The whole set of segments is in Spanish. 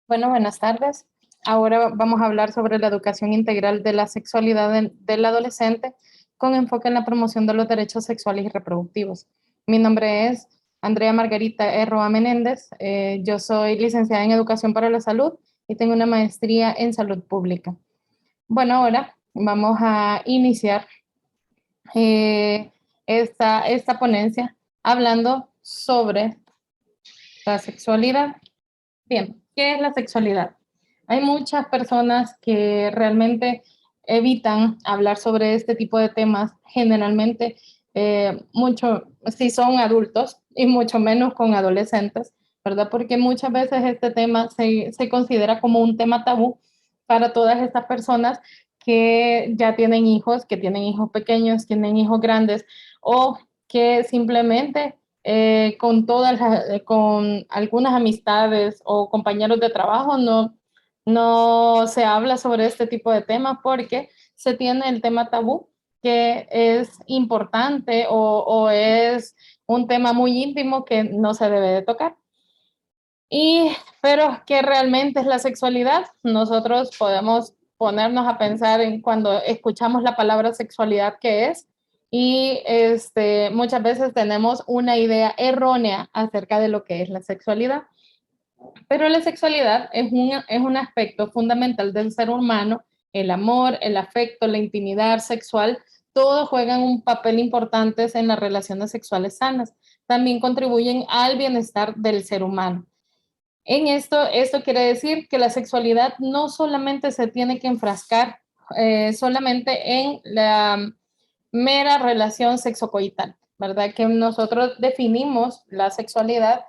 Bueno, buenas tardes. Ahora vamos a hablar sobre la educación integral de la sexualidad del adolescente con enfoque en la promoción de los derechos sexuales y reproductivos. Mi nombre es Andrea Margarita Roa Menéndez. Yo soy licenciada en Educación para la Salud y tengo una maestría en Salud Pública. Bueno, ahora vamos a iniciar esta ponencia hablando sobre la sexualidad. Bien, ¿qué es la sexualidad? Hay muchas personas que realmente evitan hablar sobre este tipo de temas, generalmente mucho si son adultos y mucho menos con adolescentes, ¿verdad? Porque muchas veces este tema se considera como un tema tabú para todas estas personas que ya tienen hijos, que tienen hijos pequeños, tienen hijos grandes o que simplemente con algunas amistades o compañeros de trabajo no se habla sobre este tipo de temas porque se tiene el tema tabú que es importante o es un tema muy íntimo que no se debe de tocar. Pero, ¿qué realmente es la sexualidad? Nosotros podemos ponernos a pensar en cuando escuchamos la palabra sexualidad, ¿qué es? Y muchas veces tenemos una idea errónea acerca de lo que es la sexualidad. Pero la sexualidad es un aspecto fundamental del ser humano. El amor, el afecto, la intimidad sexual, todos juegan un papel importante en las relaciones sexuales sanas. También contribuyen al bienestar del ser humano. Esto quiere decir que la sexualidad no solamente se tiene que enfrascar solamente en la mera relación sexocoital, ¿verdad? Que nosotros definimos la sexualidad,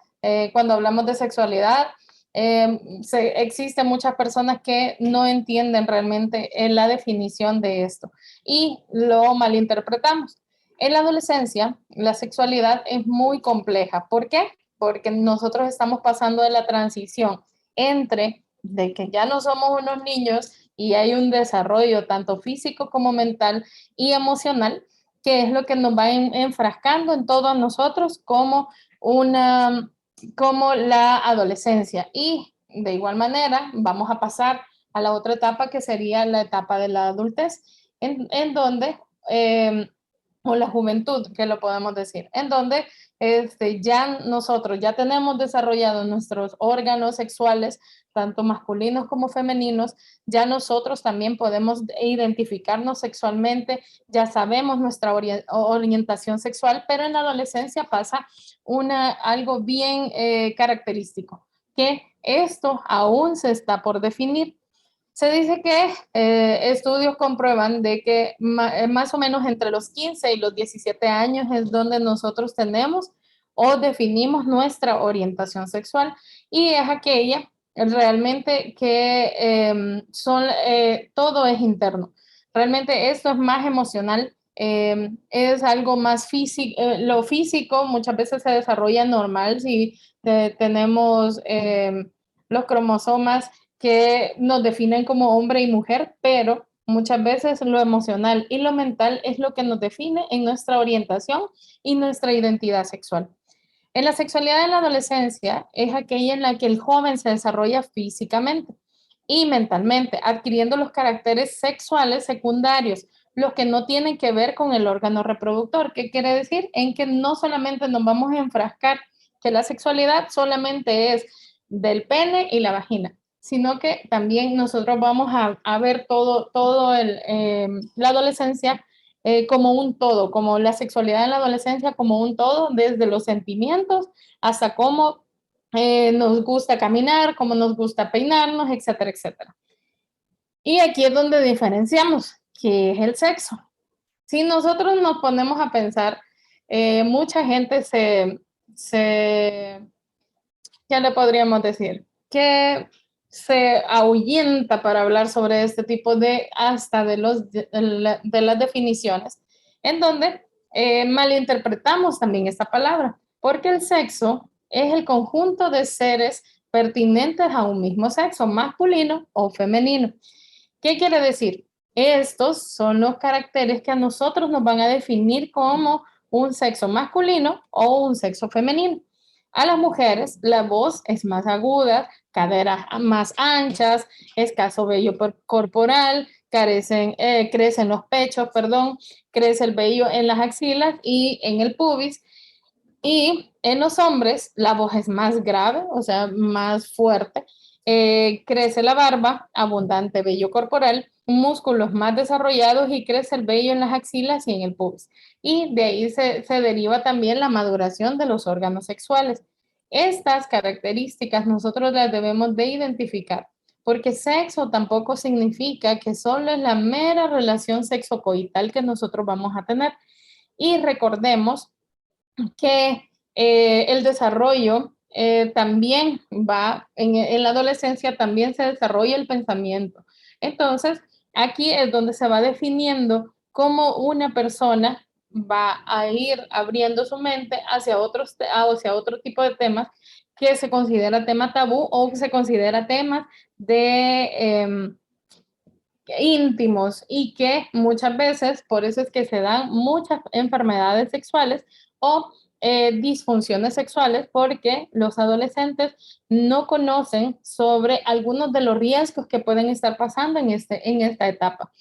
cuando hablamos de sexualidad, existen muchas personas que no entienden realmente la definición de esto y lo malinterpretamos. En la adolescencia, la sexualidad es muy compleja. ¿Por qué? Porque nosotros estamos pasando de la transición entre de que ya no somos unos niños y hay un desarrollo tanto físico como mental y emocional, que es lo que nos va enfrascando en todos nosotros como la adolescencia. Y de igual manera vamos a pasar a la otra etapa que sería la etapa de la adultez, en donde o la juventud, que lo podemos decir, en donde ya nosotros ya tenemos desarrollados nuestros órganos sexuales, tanto masculinos como femeninos, ya nosotros también podemos identificarnos sexualmente, ya sabemos nuestra orientación sexual, pero en la adolescencia pasa algo bien característico, que esto aún se está por definir. Se dice que estudios comprueban de que más o menos entre los 15 y los 17 años es donde nosotros tenemos o definimos nuestra orientación sexual y es aquella realmente que todo es interno. Realmente esto es más emocional, es algo más físico. Lo físico muchas veces se desarrolla normal si tenemos los cromosomas que nos definen como hombre y mujer, pero muchas veces lo emocional y lo mental es lo que nos define en nuestra orientación y nuestra identidad sexual. En la sexualidad de la adolescencia es aquella en la que el joven se desarrolla físicamente y mentalmente, adquiriendo los caracteres sexuales secundarios, los que no tienen que ver con el órgano reproductor. ¿Qué quiere decir? En que no solamente nos vamos a enfrascar que la sexualidad solamente es del pene y la vagina, sino que también nosotros vamos a ver la adolescencia como un todo, como la sexualidad en la adolescencia como un todo, desde los sentimientos hasta cómo nos gusta caminar, cómo nos gusta peinarnos, etcétera, etcétera. Y aquí es donde diferenciamos qué es el sexo. Si nosotros nos ponemos a pensar, mucha gente ¿qué le podríamos decir? Que se ahuyenta para hablar sobre este tipo hasta de las definiciones, en donde malinterpretamos también esta palabra, porque el sexo es el conjunto de seres pertinentes a un mismo sexo, masculino o femenino. ¿Qué quiere decir? Estos son los caracteres que a nosotros nos van a definir como un sexo masculino o un sexo femenino. A las mujeres la voz es más aguda, caderas más anchas, escaso vello corporal, crecen los pechos, perdón, crece el vello en las axilas y en el pubis. Y en los hombres la voz es más grave, o sea, más fuerte. Crece la barba, abundante vello corporal, músculos más desarrollados y crece el vello en las axilas y en el pubis. Y de ahí se deriva también la maduración de los órganos sexuales. Estas características nosotros las debemos de identificar, porque sexo tampoco significa que solo es la mera relación sexocoital que nosotros vamos a tener. Y recordemos que el desarrollo también va, en la adolescencia también se desarrolla el pensamiento. Entonces, aquí es donde se va definiendo cómo una persona va a ir abriendo su mente hacia otro tipo de temas que se considera tema tabú o que se considera temas de íntimos y que muchas veces, por eso es que se dan muchas enfermedades sexuales o disfunciones sexuales, porque los adolescentes no conocen sobre algunos de los riesgos que pueden estar pasando en esta etapa.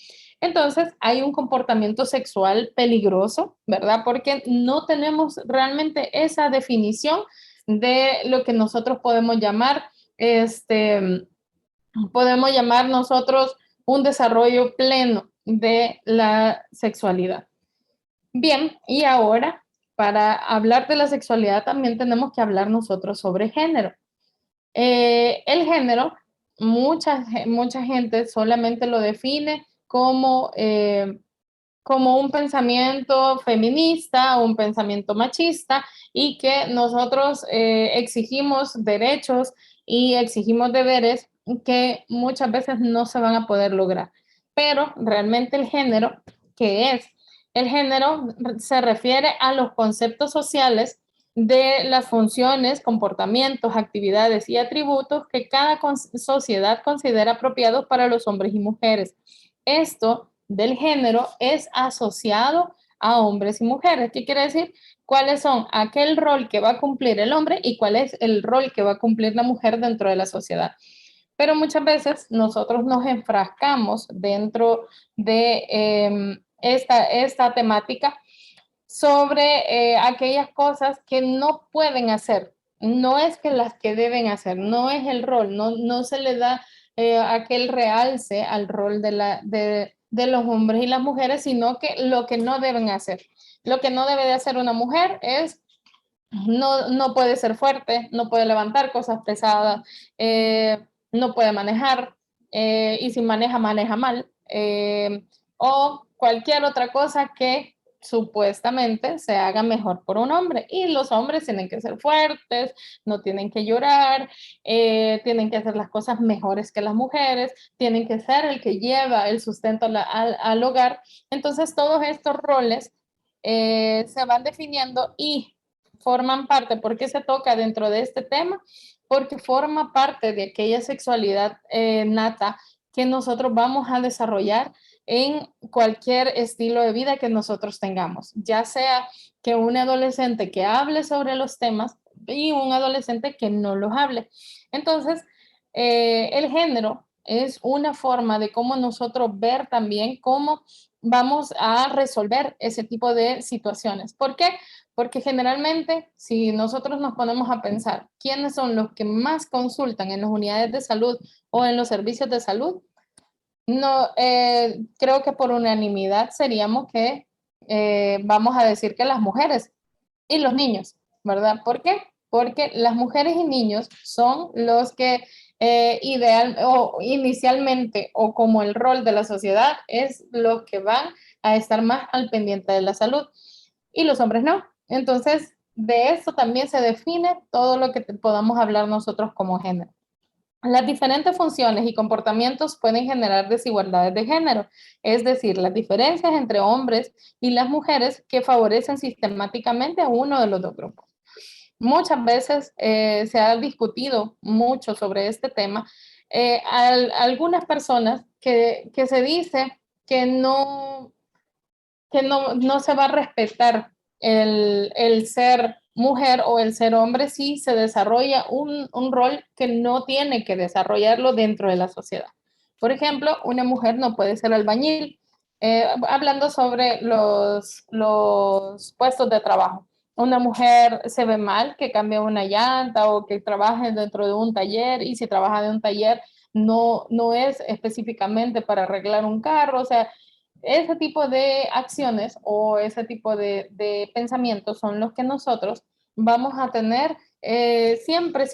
Entonces, hay un comportamiento sexual peligroso, ¿verdad? Porque no tenemos realmente esa definición de lo que nosotros podemos llamar nosotros un desarrollo pleno de la sexualidad. Bien, y ahora, para hablar de la sexualidad, también tenemos que hablar nosotros sobre género. El género, mucha gente solamente lo define como un pensamiento feminista o un pensamiento machista y que nosotros exigimos derechos y exigimos deberes que muchas veces no se van a poder lograr. Pero realmente el género, ¿qué es? El género se refiere a los conceptos sociales de las funciones, comportamientos, actividades y atributos que cada sociedad considera apropiados para los hombres y mujeres. Esto del género es asociado a hombres y mujeres. ¿Qué quiere decir? ¿Cuáles son aquel rol que va a cumplir el hombre y cuál es el rol que va a cumplir la mujer dentro de la sociedad? Pero muchas veces nosotros nos enfrascamos dentro de esta temática sobre aquellas cosas que no pueden hacer. No es que las que deben hacer, no es el rol, no se le da aquel realce al rol de los hombres y las mujeres, sino que lo que no deben hacer. Lo que no debe de hacer una mujer es, no puede ser fuerte, no puede levantar cosas pesadas, no puede manejar, y si maneja, maneja mal, o cualquier otra cosa que supuestamente se haga mejor por un hombre. Y los hombres tienen que ser fuertes, no tienen que llorar, tienen que hacer las cosas mejores que las mujeres, tienen que ser el que lleva el sustento al hogar. Entonces, todos estos roles se van definiendo y forman parte. ¿Por qué se toca dentro de este tema? Porque forma parte de aquella sexualidad nata que nosotros vamos a desarrollar en cualquier estilo de vida que nosotros tengamos, ya sea que un adolescente que hable sobre los temas y un adolescente que no los hable. Entonces, el género es una forma de cómo nosotros ver también cómo vamos a resolver ese tipo de situaciones. ¿Por qué? Porque generalmente, si nosotros nos ponemos a pensar quiénes son los que más consultan en las unidades de salud o en los servicios de salud, no, creo que por unanimidad seríamos que vamos a decir que las mujeres y los niños, ¿verdad? ¿Por qué? Porque las mujeres y niños son los que ideal o inicialmente o como el rol de la sociedad es los que van a estar más al pendiente de la salud y los hombres no. Entonces, de eso también se define todo lo que podamos hablar nosotros como género. Las diferentes funciones y comportamientos pueden generar desigualdades de género, es decir, las diferencias entre hombres y las mujeres que favorecen sistemáticamente a uno de los dos grupos. Muchas veces se ha discutido mucho sobre este tema. Algunas personas que se dice que no se va a respetar el ser mujer o el ser hombre sí se desarrolla un rol que no tiene que desarrollarlo dentro de la sociedad. Por ejemplo, una mujer no puede ser albañil. Hablando sobre los puestos de trabajo. Una mujer se ve mal que cambie una llanta o que trabaje dentro de un taller, y si trabaja de un taller no es específicamente para arreglar un carro. O sea, ese tipo de acciones o ese tipo de pensamientos son los que nosotros vamos a tener siempre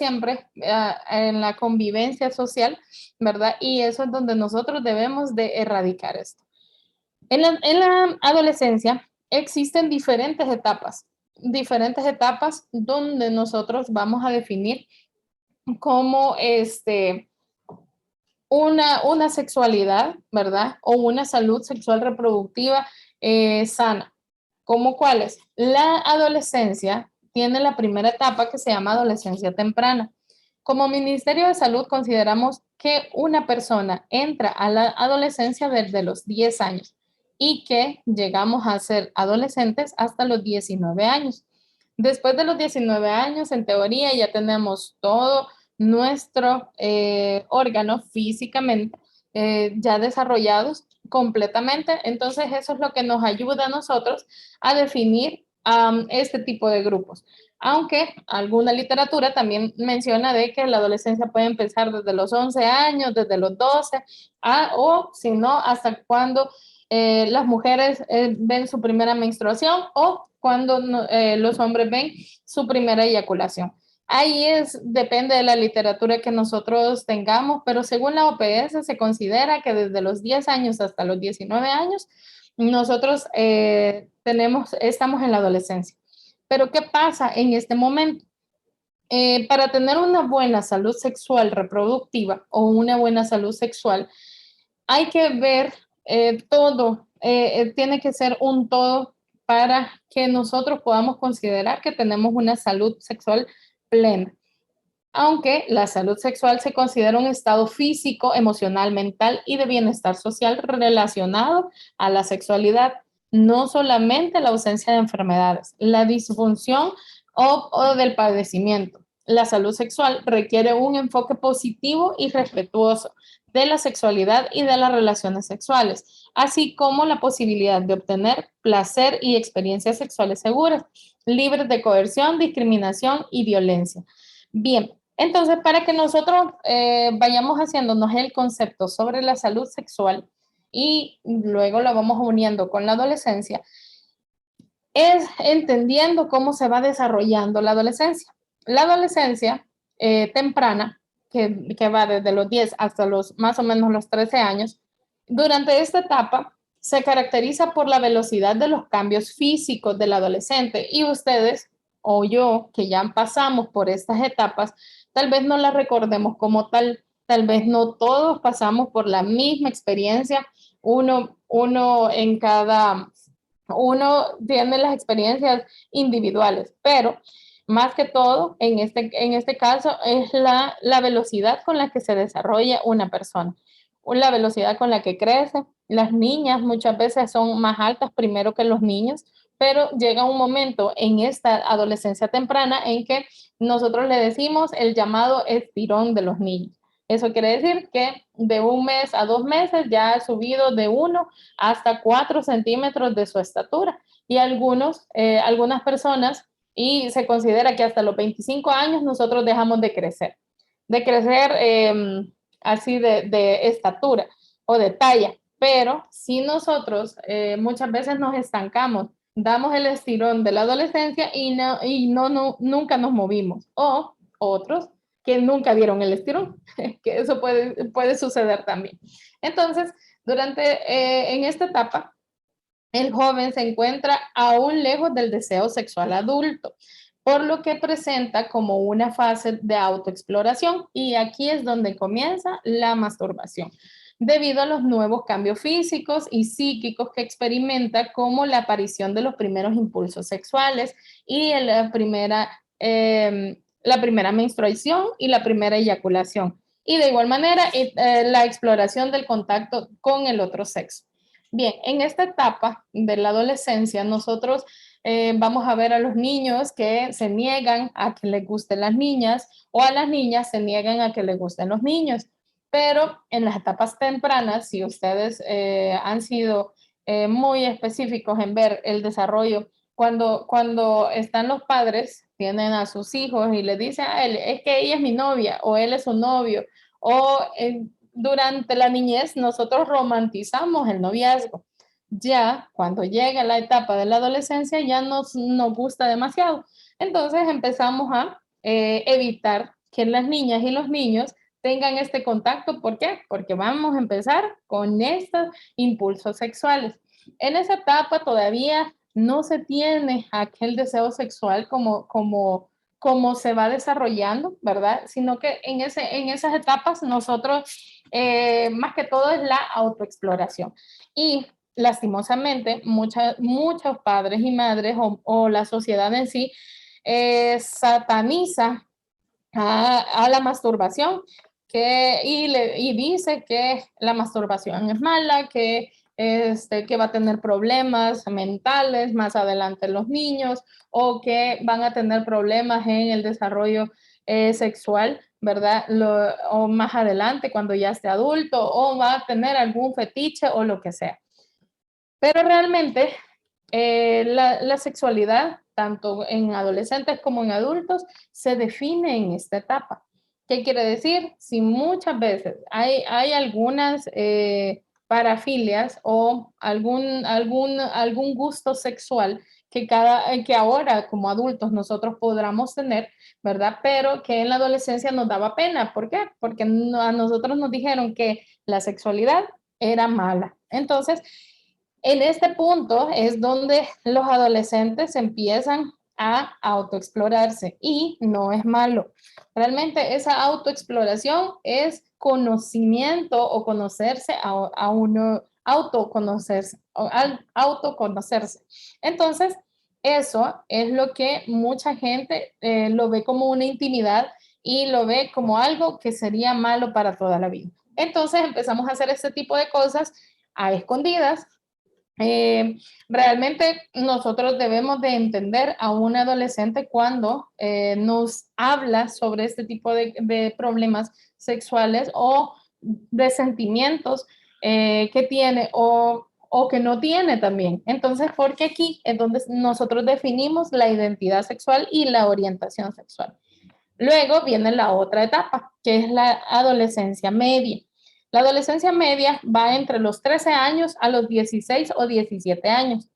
en la convivencia social, ¿verdad? Y eso es donde nosotros debemos de erradicar esto. En la adolescencia existen diferentes etapas donde nosotros vamos a definir como una sexualidad, ¿verdad? O una salud sexual reproductiva sana. ¿Cómo cuáles? La adolescencia tiene la primera etapa que se llama adolescencia temprana. Como Ministerio de Salud consideramos que una persona entra a la adolescencia desde los 10 años y que llegamos a ser adolescentes hasta los 19 años. Después de los 19 años, en teoría, ya tenemos todo nuestro órgano físicamente ya desarrollados completamente. Entonces, eso es lo que nos ayuda a nosotros a definir este tipo de grupos. Aunque alguna literatura también menciona de que la adolescencia puede empezar desde los 11 años, desde los 12, o si no, hasta cuando las mujeres ven su primera menstruación o cuando los hombres ven su primera eyaculación. Ahí depende de la literatura que nosotros tengamos, pero según la OPS se considera que desde los 10 años hasta los 19 años nosotros estamos en la adolescencia. Pero ¿qué pasa en este momento? Para tener una buena salud sexual reproductiva o una buena salud sexual, hay que ver todo, tiene que ser un todo para que nosotros podamos considerar que tenemos una salud sexual plena. Aunque la salud sexual se considera un estado físico, emocional, mental y de bienestar social relacionado a la sexualidad, no solamente la ausencia de enfermedades, la disfunción o del padecimiento. La salud sexual requiere un enfoque positivo y respetuoso de la sexualidad y de las relaciones sexuales, así como la posibilidad de obtener placer y experiencias sexuales seguras, libres de coerción, discriminación y violencia. Bien, entonces para que nosotros vayamos haciéndonos el concepto sobre la salud sexual y luego lo vamos uniendo con la adolescencia, es entendiendo cómo se va desarrollando la adolescencia. La adolescencia temprana, que va desde los 10 hasta los más o menos los 13 años, durante esta etapa se caracteriza por la velocidad de los cambios físicos del adolescente, y ustedes o yo que ya pasamos por estas etapas, tal vez no las recordemos como tal vez no todos pasamos por la misma experiencia, uno en cada uno tiene las experiencias individuales, pero más que todo, en este caso, es la velocidad con la que se desarrolla una persona, la velocidad con la que crece. Las niñas muchas veces son más altas primero que los niños, pero llega un momento en esta adolescencia temprana en que nosotros le decimos el llamado estirón de los niños. Eso quiere decir que de un mes a 2 meses ya ha subido de 1 hasta 4 centímetros de su estatura. Y algunas personas, y se considera que hasta los 25 años nosotros dejamos de crecer así de estatura o de talla. Pero si nosotros muchas veces nos estancamos, damos el estirón de la adolescencia y nunca nos movimos. O otros que nunca dieron el estirón, que eso puede suceder también. Entonces, en esta etapa, el joven se encuentra aún lejos del deseo sexual adulto, por lo que presenta como una fase de autoexploración, y aquí es donde comienza la masturbación, debido a los nuevos cambios físicos y psíquicos que experimenta, como la aparición de los primeros impulsos sexuales y la primera menstruación y la primera eyaculación. Y de igual manera, la exploración del contacto con el otro sexo. Bien, en esta etapa de la adolescencia, nosotros vamos a ver a los niños que se niegan a que les gusten las niñas o a las niñas se niegan a que les gusten los niños. Pero en las etapas tempranas, si ustedes han sido muy específicos en ver el desarrollo, cuando están los padres, tienen a sus hijos y le dicen a él, es que ella es mi novia o él es su novio, o durante la niñez nosotros romantizamos el noviazgo. Ya cuando llega la etapa de la adolescencia ya nos gusta demasiado. Entonces empezamos a evitar que las niñas y los niños tengan este contacto. ¿Por qué? Porque vamos a empezar con estos impulsos sexuales. En esa etapa todavía no se tiene aquel deseo sexual como se va desarrollando, ¿verdad? Sino que en esas etapas nosotros, más que todo, es la autoexploración. Y lastimosamente, muchos padres y madres o la sociedad en sí sataniza a la masturbación y dice que la masturbación es mala, que va a tener problemas mentales más adelante los niños o que van a tener problemas en el desarrollo sexual, ¿verdad? O más adelante cuando ya esté adulto o va a tener algún fetiche o lo que sea. Pero realmente la sexualidad, tanto en adolescentes como en adultos, se define en esta etapa. ¿Qué quiere decir? Si muchas veces hay algunas parafilias o algún gusto sexual que ahora como adultos nosotros podamos tener, ¿verdad? Pero que en la adolescencia nos daba pena. ¿Por qué? Porque a nosotros nos dijeron que la sexualidad era mala. Entonces, en este punto es donde los adolescentes empiezan a autoexplorarse y no es malo. Realmente esa autoexploración es conocimiento o conocerse a uno, autoconocerse, al autoconocerse. Entonces, eso es lo que mucha gente lo ve como una intimidad y lo ve como algo que sería malo para toda la vida. Entonces empezamos a hacer este tipo de cosas a escondidas. Realmente nosotros debemos de entender a un adolescente cuando nos habla sobre este tipo de problemas sexuales o de sentimientos que tiene o que no tiene también. Entonces, porque aquí es donde nosotros definimos la identidad sexual y la orientación sexual. Luego viene la otra etapa, que es la adolescencia media. La adolescencia media va entre los 13 años a los 16 o 17 años.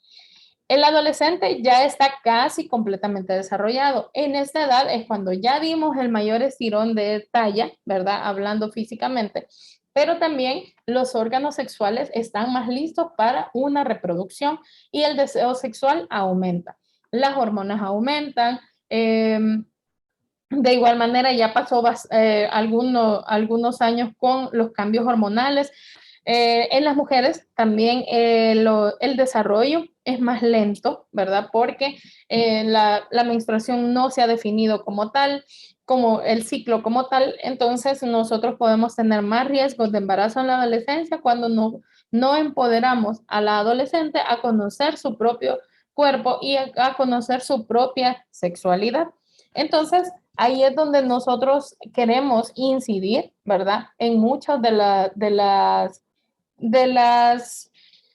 El adolescente ya está casi completamente desarrollado. En esta edad es cuando ya dimos el mayor estirón de talla, ¿verdad? Hablando físicamente, pero también los órganos sexuales están más listos para una reproducción y el deseo sexual aumenta. Las hormonas aumentan. De igual manera, ya pasó algunos años con los cambios hormonales. En las mujeres también el desarrollo es más lento, ¿verdad? Porque la menstruación no se ha definido como tal, como el ciclo como tal. Entonces, nosotros podemos tener más riesgos de embarazo en la adolescencia cuando no empoderamos a la adolescente a conocer su propio cuerpo y a conocer su propia sexualidad. Entonces, ahí es donde nosotros queremos incidir, ¿verdad? En muchas de las,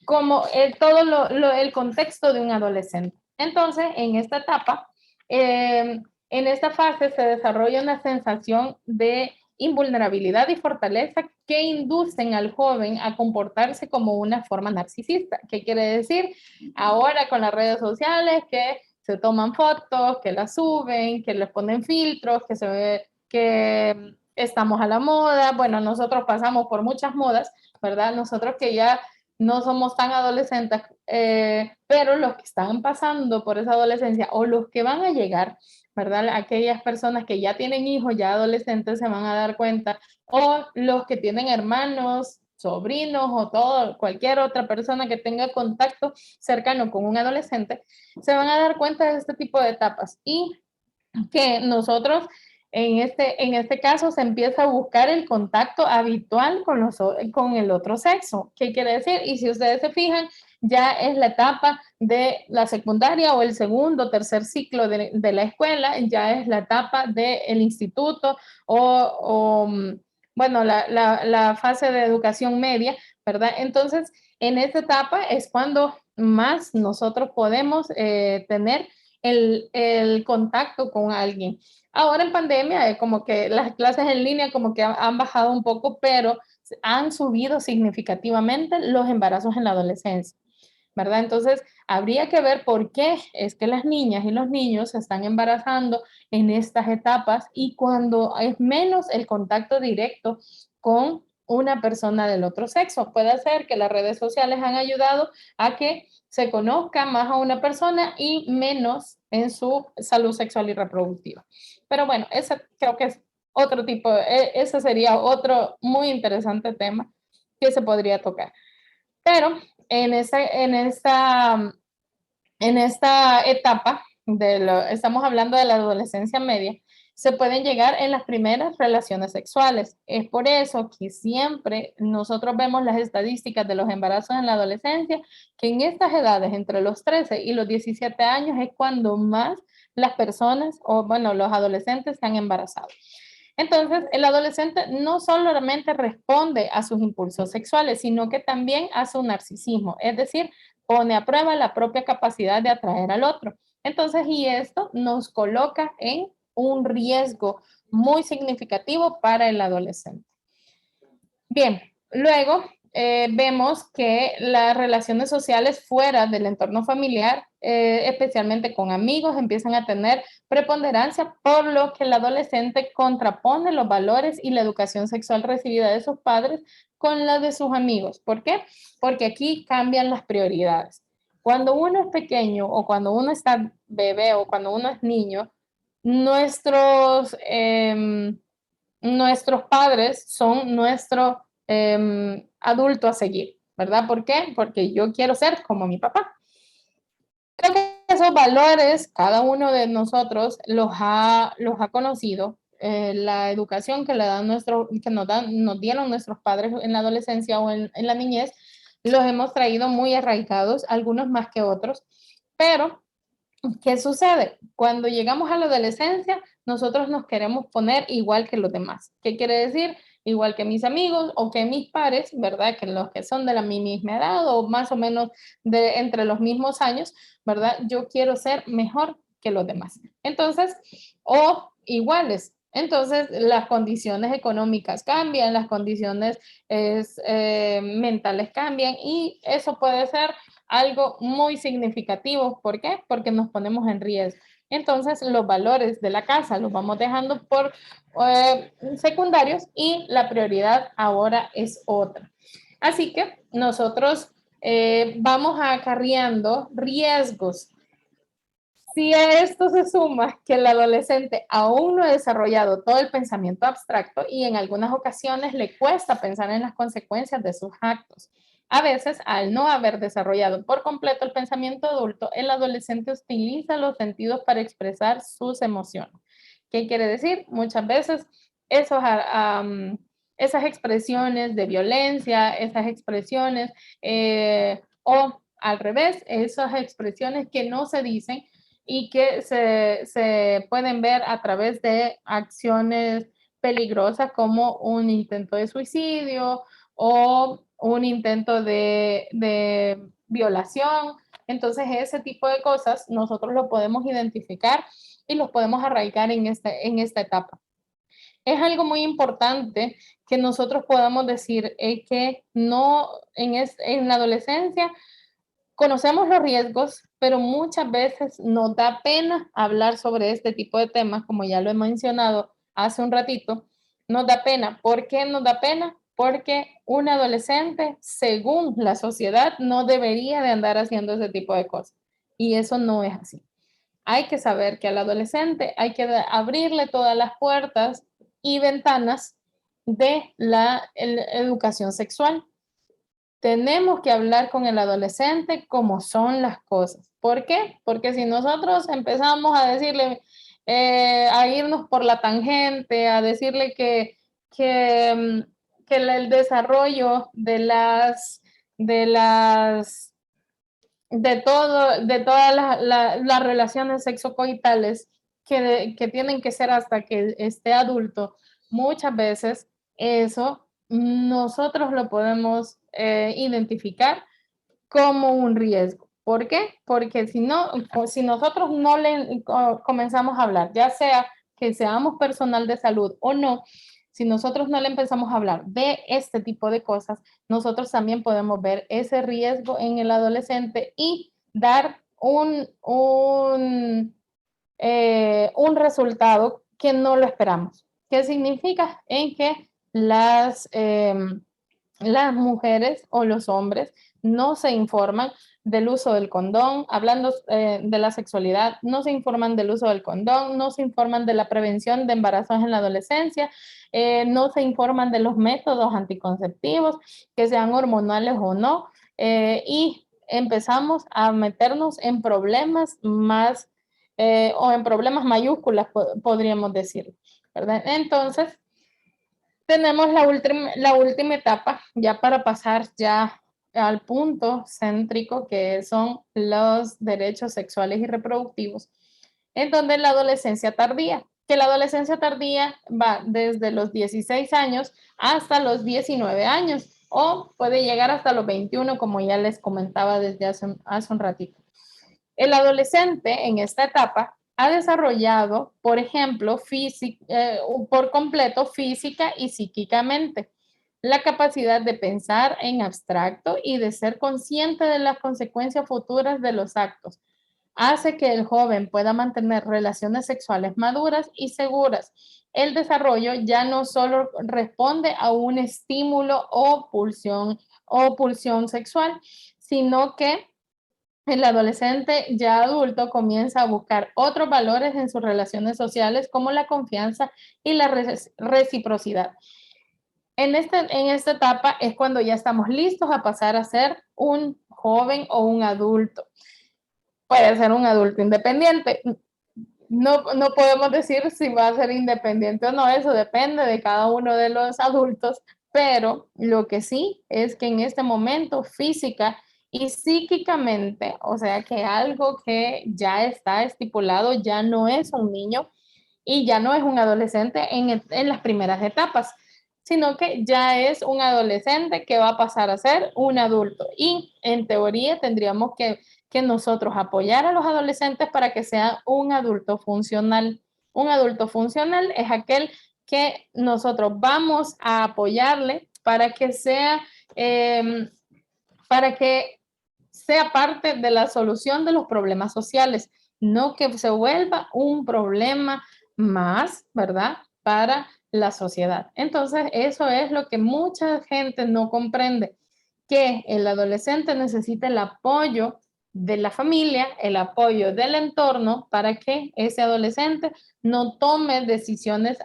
como todo el contexto de un adolescente. Entonces, en esta etapa, en esta fase se desarrolla una sensación de invulnerabilidad y fortaleza que inducen al joven a comportarse como una forma narcisista. ¿Qué quiere decir? Ahora con las redes sociales que se toman fotos, que las suben, que les ponen filtros, que se ve que estamos a la moda. Bueno, nosotros pasamos por muchas modas, ¿verdad? Nosotros que ya no somos tan adolescentes, pero los que están pasando por esa adolescencia o los que van a llegar, ¿verdad? Aquellas personas que ya tienen hijos, ya adolescentes, se van a dar cuenta, o los que tienen hermanos, sobrinos o cualquier otra persona que tenga contacto cercano con un adolescente, se van a dar cuenta de este tipo de etapas y que nosotros en este caso se empieza a buscar el contacto habitual con el otro sexo. ¿Qué quiere decir? Y si ustedes se fijan, ya es la etapa de la secundaria o el segundo o tercer ciclo de la escuela, ya es la etapa del instituto o bueno, la fase de educación media, ¿verdad? Entonces, en esta etapa es cuando más nosotros podemos tener el contacto con alguien. Ahora en pandemia, como que las clases en línea como que han bajado un poco, pero han subido significativamente los embarazos en la adolescencia, ¿verdad? Entonces, habría que ver por qué es que las niñas y los niños se están embarazando en estas etapas y cuando es menos el contacto directo con una persona del otro sexo. Puede ser que las redes sociales han ayudado a que se conozca más a una persona y menos en su salud sexual y reproductiva. Pero bueno, ese creo que es otro tipo, ese sería otro muy interesante tema que se podría tocar. Pero en esta etapa, estamos hablando de la adolescencia media, se pueden llegar en las primeras relaciones sexuales. Es por eso que siempre nosotros vemos las estadísticas de los embarazos en la adolescencia, que en estas edades, entre los 13 y los 17 años, es cuando más las personas, o bueno, los adolescentes se han embarazado. Entonces, el adolescente no solamente responde a sus impulsos sexuales, sino que también a su narcisismo, es decir, pone a prueba la propia capacidad de atraer al otro. Entonces, y esto nos coloca en un riesgo muy significativo para el adolescente. Bien, luego vemos que las relaciones sociales fuera del entorno familiar, especialmente con amigos, empiezan a tener preponderancia, por lo que el adolescente contrapone los valores y la educación sexual recibida de sus padres con la de sus amigos. ¿Por qué? Porque aquí cambian las prioridades. Cuando uno es pequeño o cuando uno está bebé o cuando uno es niño, nuestros... nuestros padres son nuestro adulto a seguir, ¿verdad? ¿Por qué? Porque yo quiero ser como mi papá. Creo que esos valores, cada uno de nosotros los ha conocido. La educación que, le dan que nos dieron nuestros padres en la adolescencia o en la niñez, los hemos traído muy arraigados, algunos más que otros, pero ¿qué sucede? Cuando llegamos a la adolescencia, nosotros nos queremos poner igual que los demás. ¿Qué quiere decir? Igual que mis amigos o que mis pares, ¿verdad? Que los que son de la misma edad o más o menos de entre los mismos años, ¿verdad? Yo quiero ser mejor que los demás. Entonces, o iguales. Entonces, las condiciones económicas cambian, las condiciones mentales cambian y eso puede ser algo muy significativo. ¿Por qué? Porque nos ponemos en riesgo. Entonces, los valores de la casa los vamos dejando por secundarios y la prioridad ahora es otra. Así que nosotros vamos acarreando riesgos. Si a esto se suma que el adolescente aún no ha desarrollado todo el pensamiento abstracto y en algunas ocasiones le cuesta pensar en las consecuencias de sus actos. A veces, al no haber desarrollado por completo el pensamiento adulto, el adolescente utiliza los sentidos para expresar sus emociones. ¿Qué quiere decir? Muchas veces esos, esas expresiones de violencia, esas expresiones o al revés, esas expresiones que no se dicen y que se pueden ver a través de acciones peligrosas como un intento de suicidio o un intento de violación. Entonces, ese tipo de cosas nosotros lo podemos identificar y los podemos arraigar en esta etapa. Es algo muy importante que nosotros podamos decir que no en la adolescencia conocemos los riesgos, pero muchas veces nos da pena hablar sobre este tipo de temas, como ya lo he mencionado hace un ratito, nos da pena. ¿Por qué nos da pena? Porque un adolescente, según la sociedad, no debería de andar haciendo ese tipo de cosas. Y eso no es así. Hay que saber que al adolescente hay que abrirle todas las puertas y ventanas de la educación sexual. Tenemos que hablar con el adolescente como son las cosas. ¿Por qué? Porque si nosotros empezamos a decirle, a irnos por la tangente, a decirle que el desarrollo de las de todas las relaciones sexocoitales que tienen que ser hasta que esté adulto, muchas veces eso nosotros lo podemos identificar como un riesgo. ¿Por qué? Porque si no, si nosotros no le comenzamos a hablar, ya sea que seamos personal de salud o no, si nosotros no le empezamos a hablar de este tipo de cosas, nosotros también podemos ver ese riesgo en el adolescente y dar un resultado que no lo esperamos. ¿Qué significa? En que las mujeres o los hombres no se informan del uso del condón, hablando de la sexualidad, no se informan del uso del condón, no se informan de la prevención de embarazos en la adolescencia, no se informan de los métodos anticonceptivos, que sean hormonales o no, y empezamos a meternos en problemas más, o en problemas mayúsculas, podríamos decir, ¿verdad? Entonces, tenemos la última etapa, ya para pasar ya al punto céntrico, que son los derechos sexuales y reproductivos, en donde la adolescencia tardía, que la adolescencia tardía va desde los 16 años hasta los 19 años, o puede llegar hasta los 21, como ya les comentaba desde hace un ratito. El adolescente en esta etapa ha desarrollado, por ejemplo, por completo física y psíquicamente la capacidad de pensar en abstracto y de ser consciente de las consecuencias futuras de los actos. Hace que el joven pueda mantener relaciones sexuales maduras y seguras. El desarrollo ya no solo responde a un estímulo o pulsión sexual, sino que el adolescente ya adulto comienza a buscar otros valores en sus relaciones sociales como la confianza y la reciprocidad. En esta etapa es cuando ya estamos listos a pasar a ser un joven o un adulto. Puede ser un adulto independiente. No podemos decir si va a ser independiente o no, eso depende de cada uno de los adultos, pero lo que sí es que en este momento física y psíquicamente, o sea que algo que ya está estipulado, ya no es un niño y ya no es un adolescente en las primeras etapas, sino que ya es un adolescente que va a pasar a ser un adulto. Y en teoría tendríamos que nosotros apoyar a los adolescentes para que sea un adulto funcional. Un adulto funcional es aquel que nosotros vamos a apoyarle eh, para que sea parte de la solución de los problemas sociales, no que se vuelva un problema más, ¿verdad? Para la sociedad. Entonces, eso es lo que mucha gente no comprende, que el adolescente necesita el apoyo de la familia, el apoyo del entorno para que ese adolescente no tome decisiones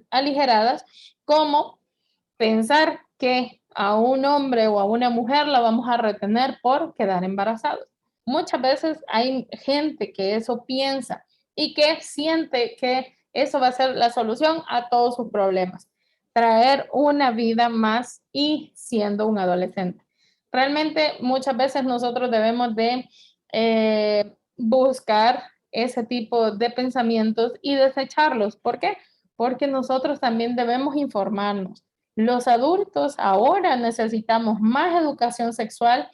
aligeradas como pensar que a un hombre o a una mujer la vamos a retener por quedar embarazados. Muchas veces hay gente que eso piensa y que siente que eso va a ser la solución a todos sus problemas. Traer una vida más y siendo un adolescente. Realmente muchas veces nosotros debemos de buscar ese tipo de pensamientos y desecharlos. ¿Por qué? Porque nosotros también debemos informarnos. Los adultos ahora necesitamos más educación sexual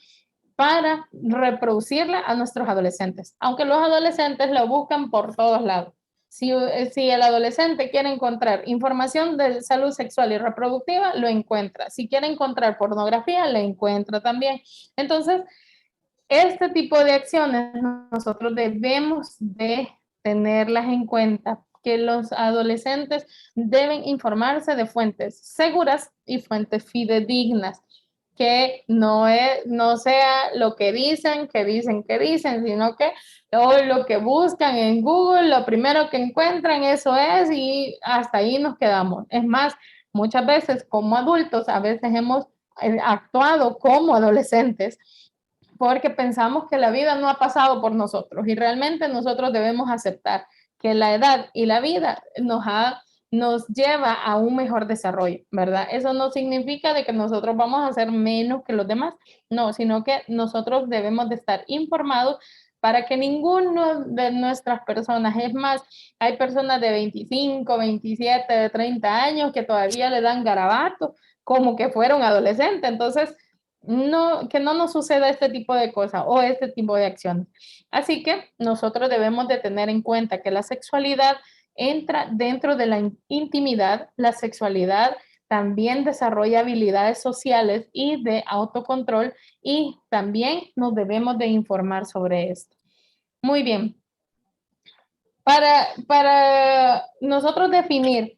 para reproducirla a nuestros adolescentes, aunque los adolescentes lo buscan por todos lados. Si el adolescente quiere encontrar información de salud sexual y reproductiva, lo encuentra. Si quiere encontrar pornografía, la encuentra también. Entonces, este tipo de acciones nosotros debemos de tenerlas en cuenta, que los adolescentes deben informarse de fuentes seguras y fuentes fidedignas, que no sea lo que dicen, sino que lo que buscan en Google, lo primero que encuentran, eso es, y hasta ahí nos quedamos. Es más, muchas veces como adultos, a veces hemos actuado como adolescentes porque pensamos que la vida no ha pasado por nosotros y realmente nosotros debemos aceptar que la edad y la vida nos lleva a un mejor desarrollo, ¿verdad? Eso no significa de que nosotros vamos a ser menos que los demás, no, sino que nosotros debemos de estar informados para que ninguno de nuestras personas, es más, hay personas de 25, 27, de 30 años que todavía le dan garabato como que fueron adolescentes, entonces no, que no nos suceda este tipo de cosas o este tipo de acciones. Así que nosotros debemos de tener en cuenta que la sexualidad entra dentro de la intimidad, la sexualidad también desarrolla habilidades sociales y de autocontrol y también nos debemos de informar sobre esto. Muy bien. Para nosotros definir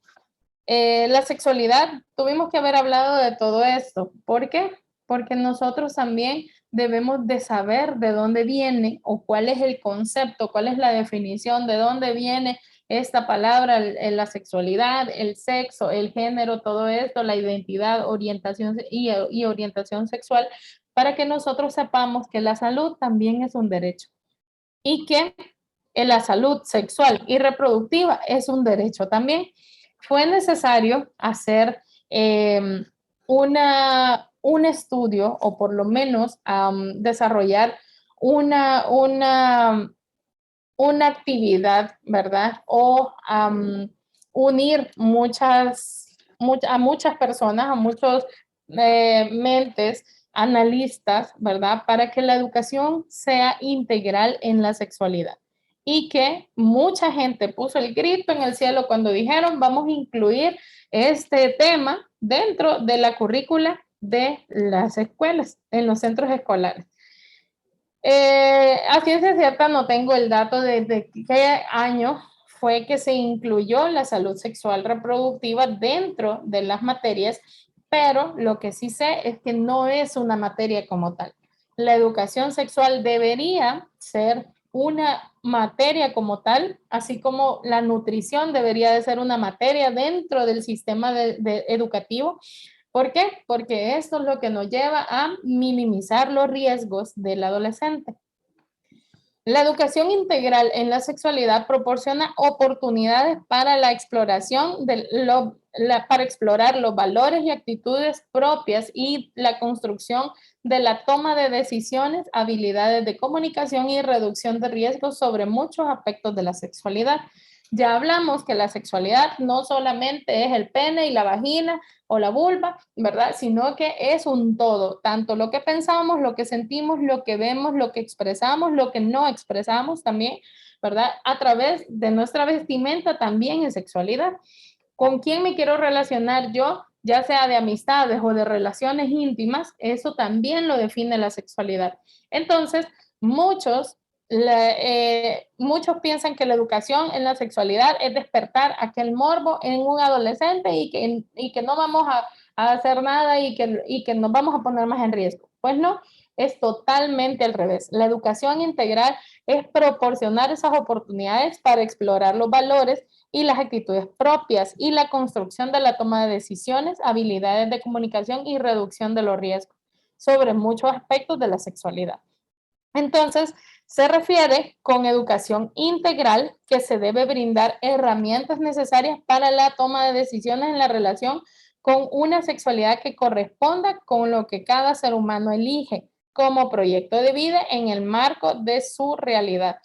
la sexualidad, tuvimos que haber hablado de todo esto. ¿Por qué? Porque nosotros también debemos de saber de dónde viene o cuál es el concepto, cuál es la definición, de dónde viene esta palabra, la sexualidad, el sexo, el género, todo esto, la identidad, orientación y orientación sexual, para que nosotros sepamos que la salud también es un derecho y que la salud sexual y reproductiva es un derecho también. Fue necesario hacer un estudio o por lo menos desarrollar una actividad, ¿verdad? O unir a muchas personas, a muchos mentes, analistas, ¿verdad? Para que la educación sea integral en la sexualidad. Y que mucha gente puso el grito en el cielo cuando dijeron, vamos a incluir este tema dentro de la currícula de las escuelas, en los centros escolares. A ciencia cierta no tengo el dato de qué año fue que se incluyó la salud sexual reproductiva dentro de las materias, pero lo que sí sé es que no es una materia como tal. La educación sexual debería ser una materia como tal, así como la nutrición debería de ser una materia dentro del sistema educativo. ¿Por qué? Porque esto es lo que nos lleva a minimizar los riesgos del adolescente. La educación integral en la sexualidad proporciona oportunidades para la exploración para explorar los valores y actitudes propias y la construcción de la toma de decisiones, habilidades de comunicación y reducción de riesgos sobre muchos aspectos de la sexualidad. Ya hablamos que la sexualidad no solamente es el pene y la vagina o la vulva, ¿verdad? Sino que es un todo, tanto lo que pensamos, lo que sentimos, lo que vemos, lo que expresamos, lo que no expresamos también, ¿verdad? A través de nuestra vestimenta también es sexualidad. ¿Con quién me quiero relacionar yo? Ya sea de amistades o de relaciones íntimas, eso también lo define la sexualidad. Entonces, muchos piensan que la educación en la sexualidad es despertar aquel morbo en un adolescente y que no vamos a hacer nada y que nos vamos a poner más en riesgo. Pues no, es totalmente al revés. La educación integral es proporcionar esas oportunidades para explorar los valores y las actitudes propias y la construcción de la toma de decisiones, habilidades de comunicación y reducción de los riesgos sobre muchos aspectos de la sexualidad. Entonces, se refiere con educación integral que se debe brindar herramientas necesarias para la toma de decisiones en la relación con una sexualidad que corresponda con lo que cada ser humano elige como proyecto de vida en el marco de su realidad.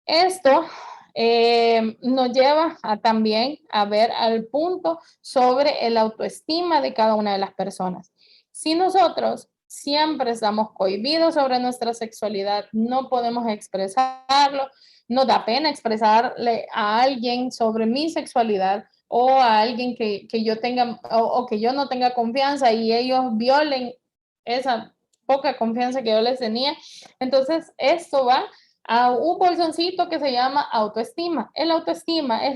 Esto nos lleva también a ver al punto sobre el autoestima de cada una de las personas. Si nosotros siempre estamos cohibidos sobre nuestra sexualidad, no podemos expresarlo, nos da pena expresarle a alguien sobre mi sexualidad o a alguien que yo tenga o que yo no tenga confianza y ellos violen esa poca confianza que yo les tenía. Entonces, esto va a un bolsoncito que se llama autoestima. El autoestima es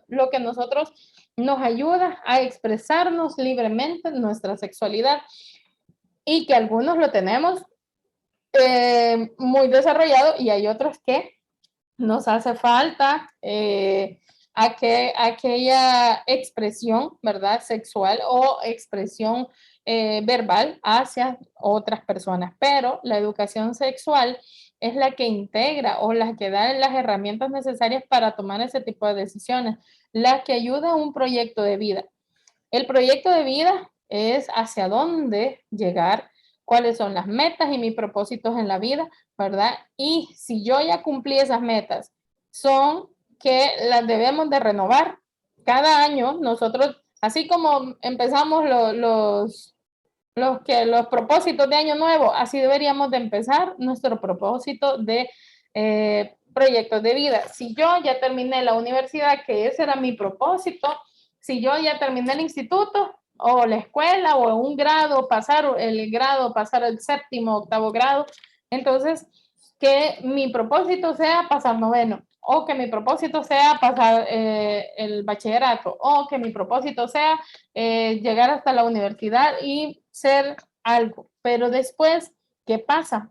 lo que nosotros nos ayuda a expresarnos libremente nuestra sexualidad y que algunos lo tenemos muy desarrollado y hay otros que nos hace falta aquella expresión, ¿verdad? Sexual o expresión verbal hacia otras personas. Pero la educación sexual es la que integra o la que da las herramientas necesarias para tomar ese tipo de decisiones, la que ayuda a un proyecto de vida. El proyecto de vida es hacia dónde llegar, cuáles son las metas y mis propósitos en la vida, ¿verdad? Y si yo ya cumplí esas metas, son que las debemos de renovar. Cada año nosotros, así como empezamos los propósitos de año nuevo, así deberíamos de empezar nuestro propósito de proyectos de vida. Si yo ya terminé la universidad, que ese era mi propósito, si yo ya terminé el instituto o la escuela o un grado, pasar el grado, pasar el séptimo, octavo grado, entonces que mi propósito sea pasar noveno, o que mi propósito sea pasar el bachillerato, o que mi propósito sea llegar hasta la universidad y ser algo. Pero después, ¿qué pasa?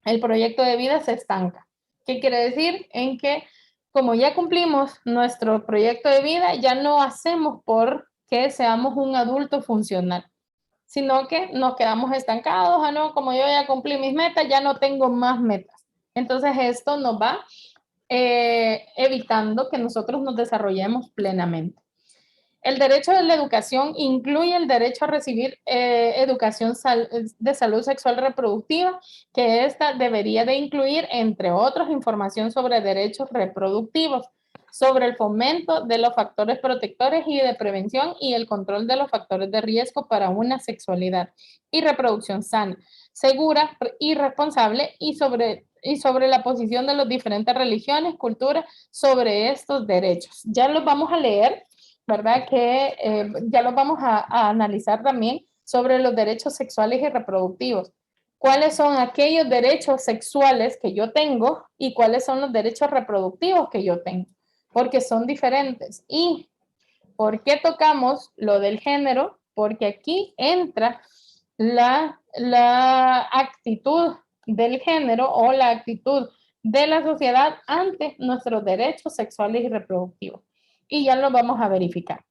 El proyecto de vida se estanca. ¿Qué quiere decir? En que como ya cumplimos nuestro proyecto de vida, ya no hacemos por que seamos un adulto funcional, sino que nos quedamos estancados. Ah, no, como yo ya cumplí mis metas, ya no tengo más metas. Entonces esto nos va evitando que nosotros nos desarrollemos plenamente. El derecho de la educación incluye el derecho a recibir educación de salud sexual reproductiva, que esta debería de incluir, entre otros, información sobre derechos reproductivos, sobre el fomento de los factores protectores y de prevención y el control de los factores de riesgo para una sexualidad y reproducción sana, segura y responsable, y sobre la posición de las diferentes religiones, culturas sobre estos derechos. Ya los vamos a leer, ¿verdad? Que ya lo vamos a analizar también sobre los derechos sexuales y reproductivos. ¿Cuáles son aquellos derechos sexuales que yo tengo y cuáles son los derechos reproductivos que yo tengo? Porque son diferentes. ¿Y por qué tocamos lo del género? Porque aquí entra la actitud del género o la actitud de la sociedad ante nuestros derechos sexuales y reproductivos. Y ya lo vamos a verificar.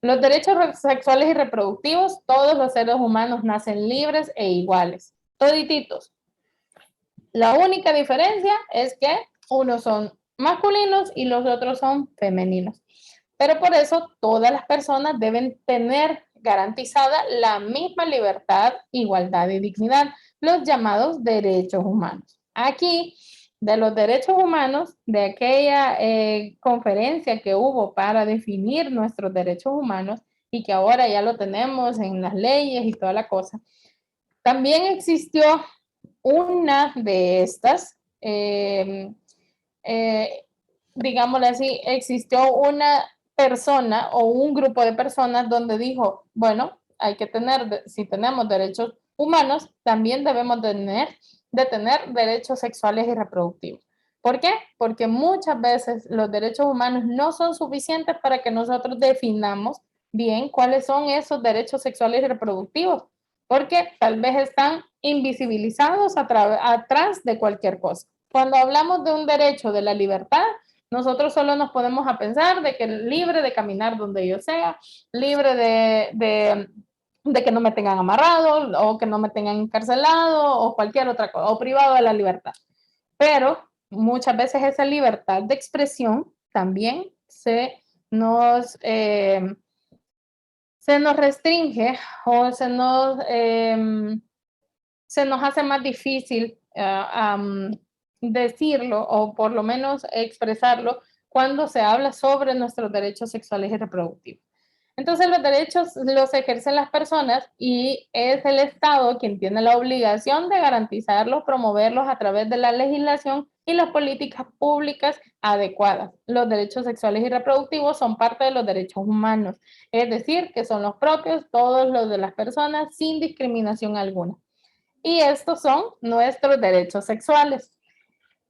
Los derechos sexuales y reproductivos, todos los seres humanos nacen libres e iguales, todititos. La única diferencia es que unos son masculinos y los otros son femeninos. Pero por eso todas las personas deben tener garantizada la misma libertad, igualdad y dignidad, los llamados derechos humanos. Aquí, de los derechos humanos, de aquella conferencia que hubo para definir nuestros derechos humanos y que ahora ya lo tenemos en las leyes y toda la cosa, también existió una de estas, digámoslo así, existió una persona o un grupo de personas donde dijo, bueno, hay que tener, si tenemos derechos humanos, también debemos de tener derechos sexuales y reproductivos. ¿Por qué? Porque muchas veces los derechos humanos no son suficientes para que nosotros definamos bien cuáles son esos derechos sexuales y reproductivos, porque tal vez están invisibilizados atrás de cualquier cosa. Cuando hablamos de un derecho de la libertad, nosotros solo nos podemos a pensar de que libre de caminar donde yo sea, libre de que no me tengan amarrado o que no me tengan encarcelado o cualquier otra cosa, o privado de la libertad. Pero muchas veces esa libertad de expresión también se nos restringe o se nos hace más difícil decirlo o por lo menos expresarlo cuando se habla sobre nuestros derechos sexuales y reproductivos. Entonces los derechos los ejercen las personas y es el Estado quien tiene la obligación de garantizarlos, promoverlos a través de la legislación y las políticas públicas adecuadas. Los derechos sexuales y reproductivos son parte de los derechos humanos, es decir, que son los propios, todos los de las personas sin discriminación alguna. Y estos son nuestros derechos sexuales.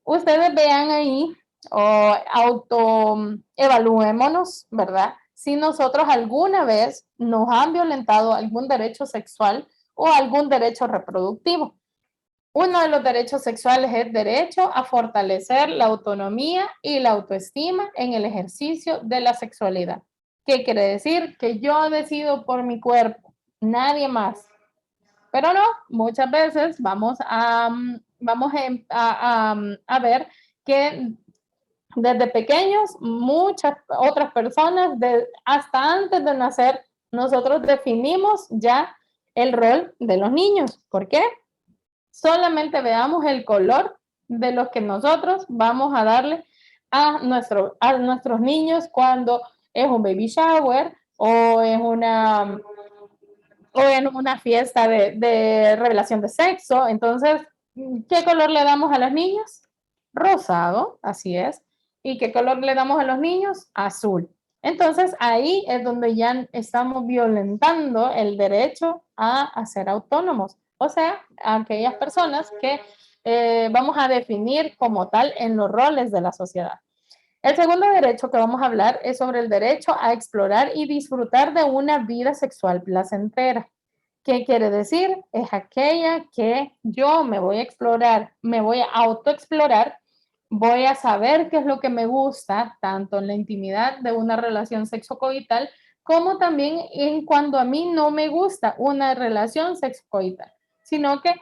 Ustedes vean ahí o autoevaluémonos, ¿verdad? Si nosotros alguna vez nos han violentado algún derecho sexual o algún derecho reproductivo. Uno de los derechos sexuales es derecho a fortalecer la autonomía y la autoestima en el ejercicio de la sexualidad. ¿Qué quiere decir? Que yo decido por mi cuerpo, nadie más. Pero no, muchas veces vamos a ver que desde pequeños, muchas otras personas, hasta antes de nacer, nosotros definimos ya el rol de los niños. ¿Por qué? Solamente veamos el color de los que nosotros vamos a darle a nuestros niños cuando es un baby shower o es una fiesta de revelación de sexo. Entonces, ¿qué color le damos a los niños? Rosado, así es. ¿Y qué color le damos a los niños? Azul. Entonces, ahí es donde ya estamos violentando el derecho a ser autónomos. O sea, a aquellas personas que vamos a definir como tal en los roles de la sociedad. El segundo derecho que vamos a hablar es sobre el derecho a explorar y disfrutar de una vida sexual placentera. ¿Qué quiere decir? Es aquella que yo me voy a explorar, me voy a autoexplorar, voy a saber qué es lo que me gusta, tanto en la intimidad de una relación sexocoital, como también en cuando a mí no me gusta una relación sexocoital, sino que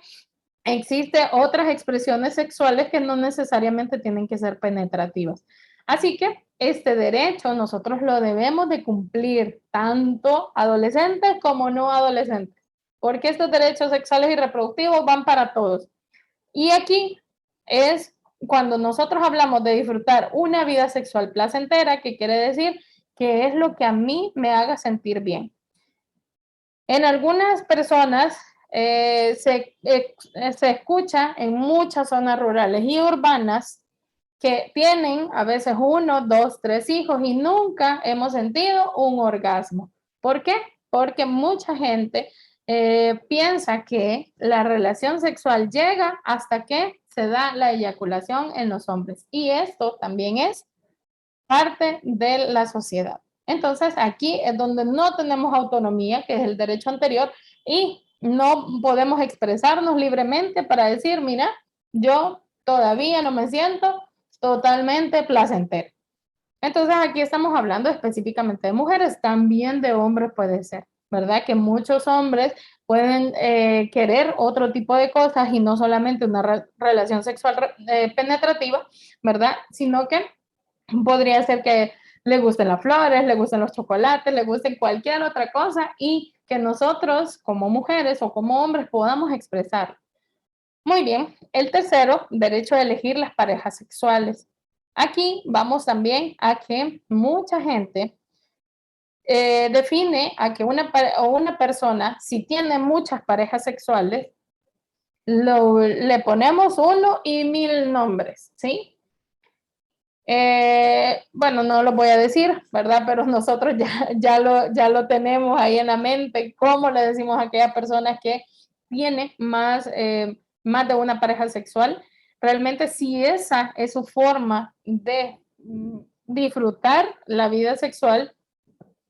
existen otras expresiones sexuales que no necesariamente tienen que ser penetrativas. Así que este derecho nosotros lo debemos de cumplir, tanto adolescentes como no adolescentes, porque estos derechos sexuales y reproductivos van para todos. Y aquí es cuando nosotros hablamos de disfrutar una vida sexual placentera, que quiere decir que es lo que a mí me haga sentir bien. En algunas personas se escucha en muchas zonas rurales y urbanas que tienen a veces 1, 2, 3 hijos y nunca hemos sentido un orgasmo. ¿Por qué? Porque mucha gente piensa que la relación sexual llega hasta que se da la eyaculación en los hombres. Y esto también es parte de la sociedad. Entonces, aquí es donde no tenemos autonomía, que es el derecho anterior, y no podemos expresarnos libremente para decir, mira, yo todavía no me siento totalmente placentero. Entonces, aquí estamos hablando específicamente de mujeres, también de hombres puede ser, ¿verdad? Que muchos hombres pueden querer otro tipo de cosas y no solamente una relación sexual penetrativa, ¿verdad? Sino que podría ser que le gusten las flores, le gusten los chocolates, le gusten cualquier otra cosa y que nosotros como mujeres o como hombres podamos expresar. Muy bien, el tercero, derecho a elegir las parejas sexuales. Aquí vamos también a que mucha gente define a que una persona, si tiene muchas parejas sexuales, le ponemos 1 y 1000 nombres, ¿sí? Bueno, no lo voy a decir, ¿verdad? Pero nosotros ya lo tenemos ahí en la mente, cómo le decimos a aquellas personas que tiene más de una pareja sexual. Realmente si esa es su forma de disfrutar la vida sexual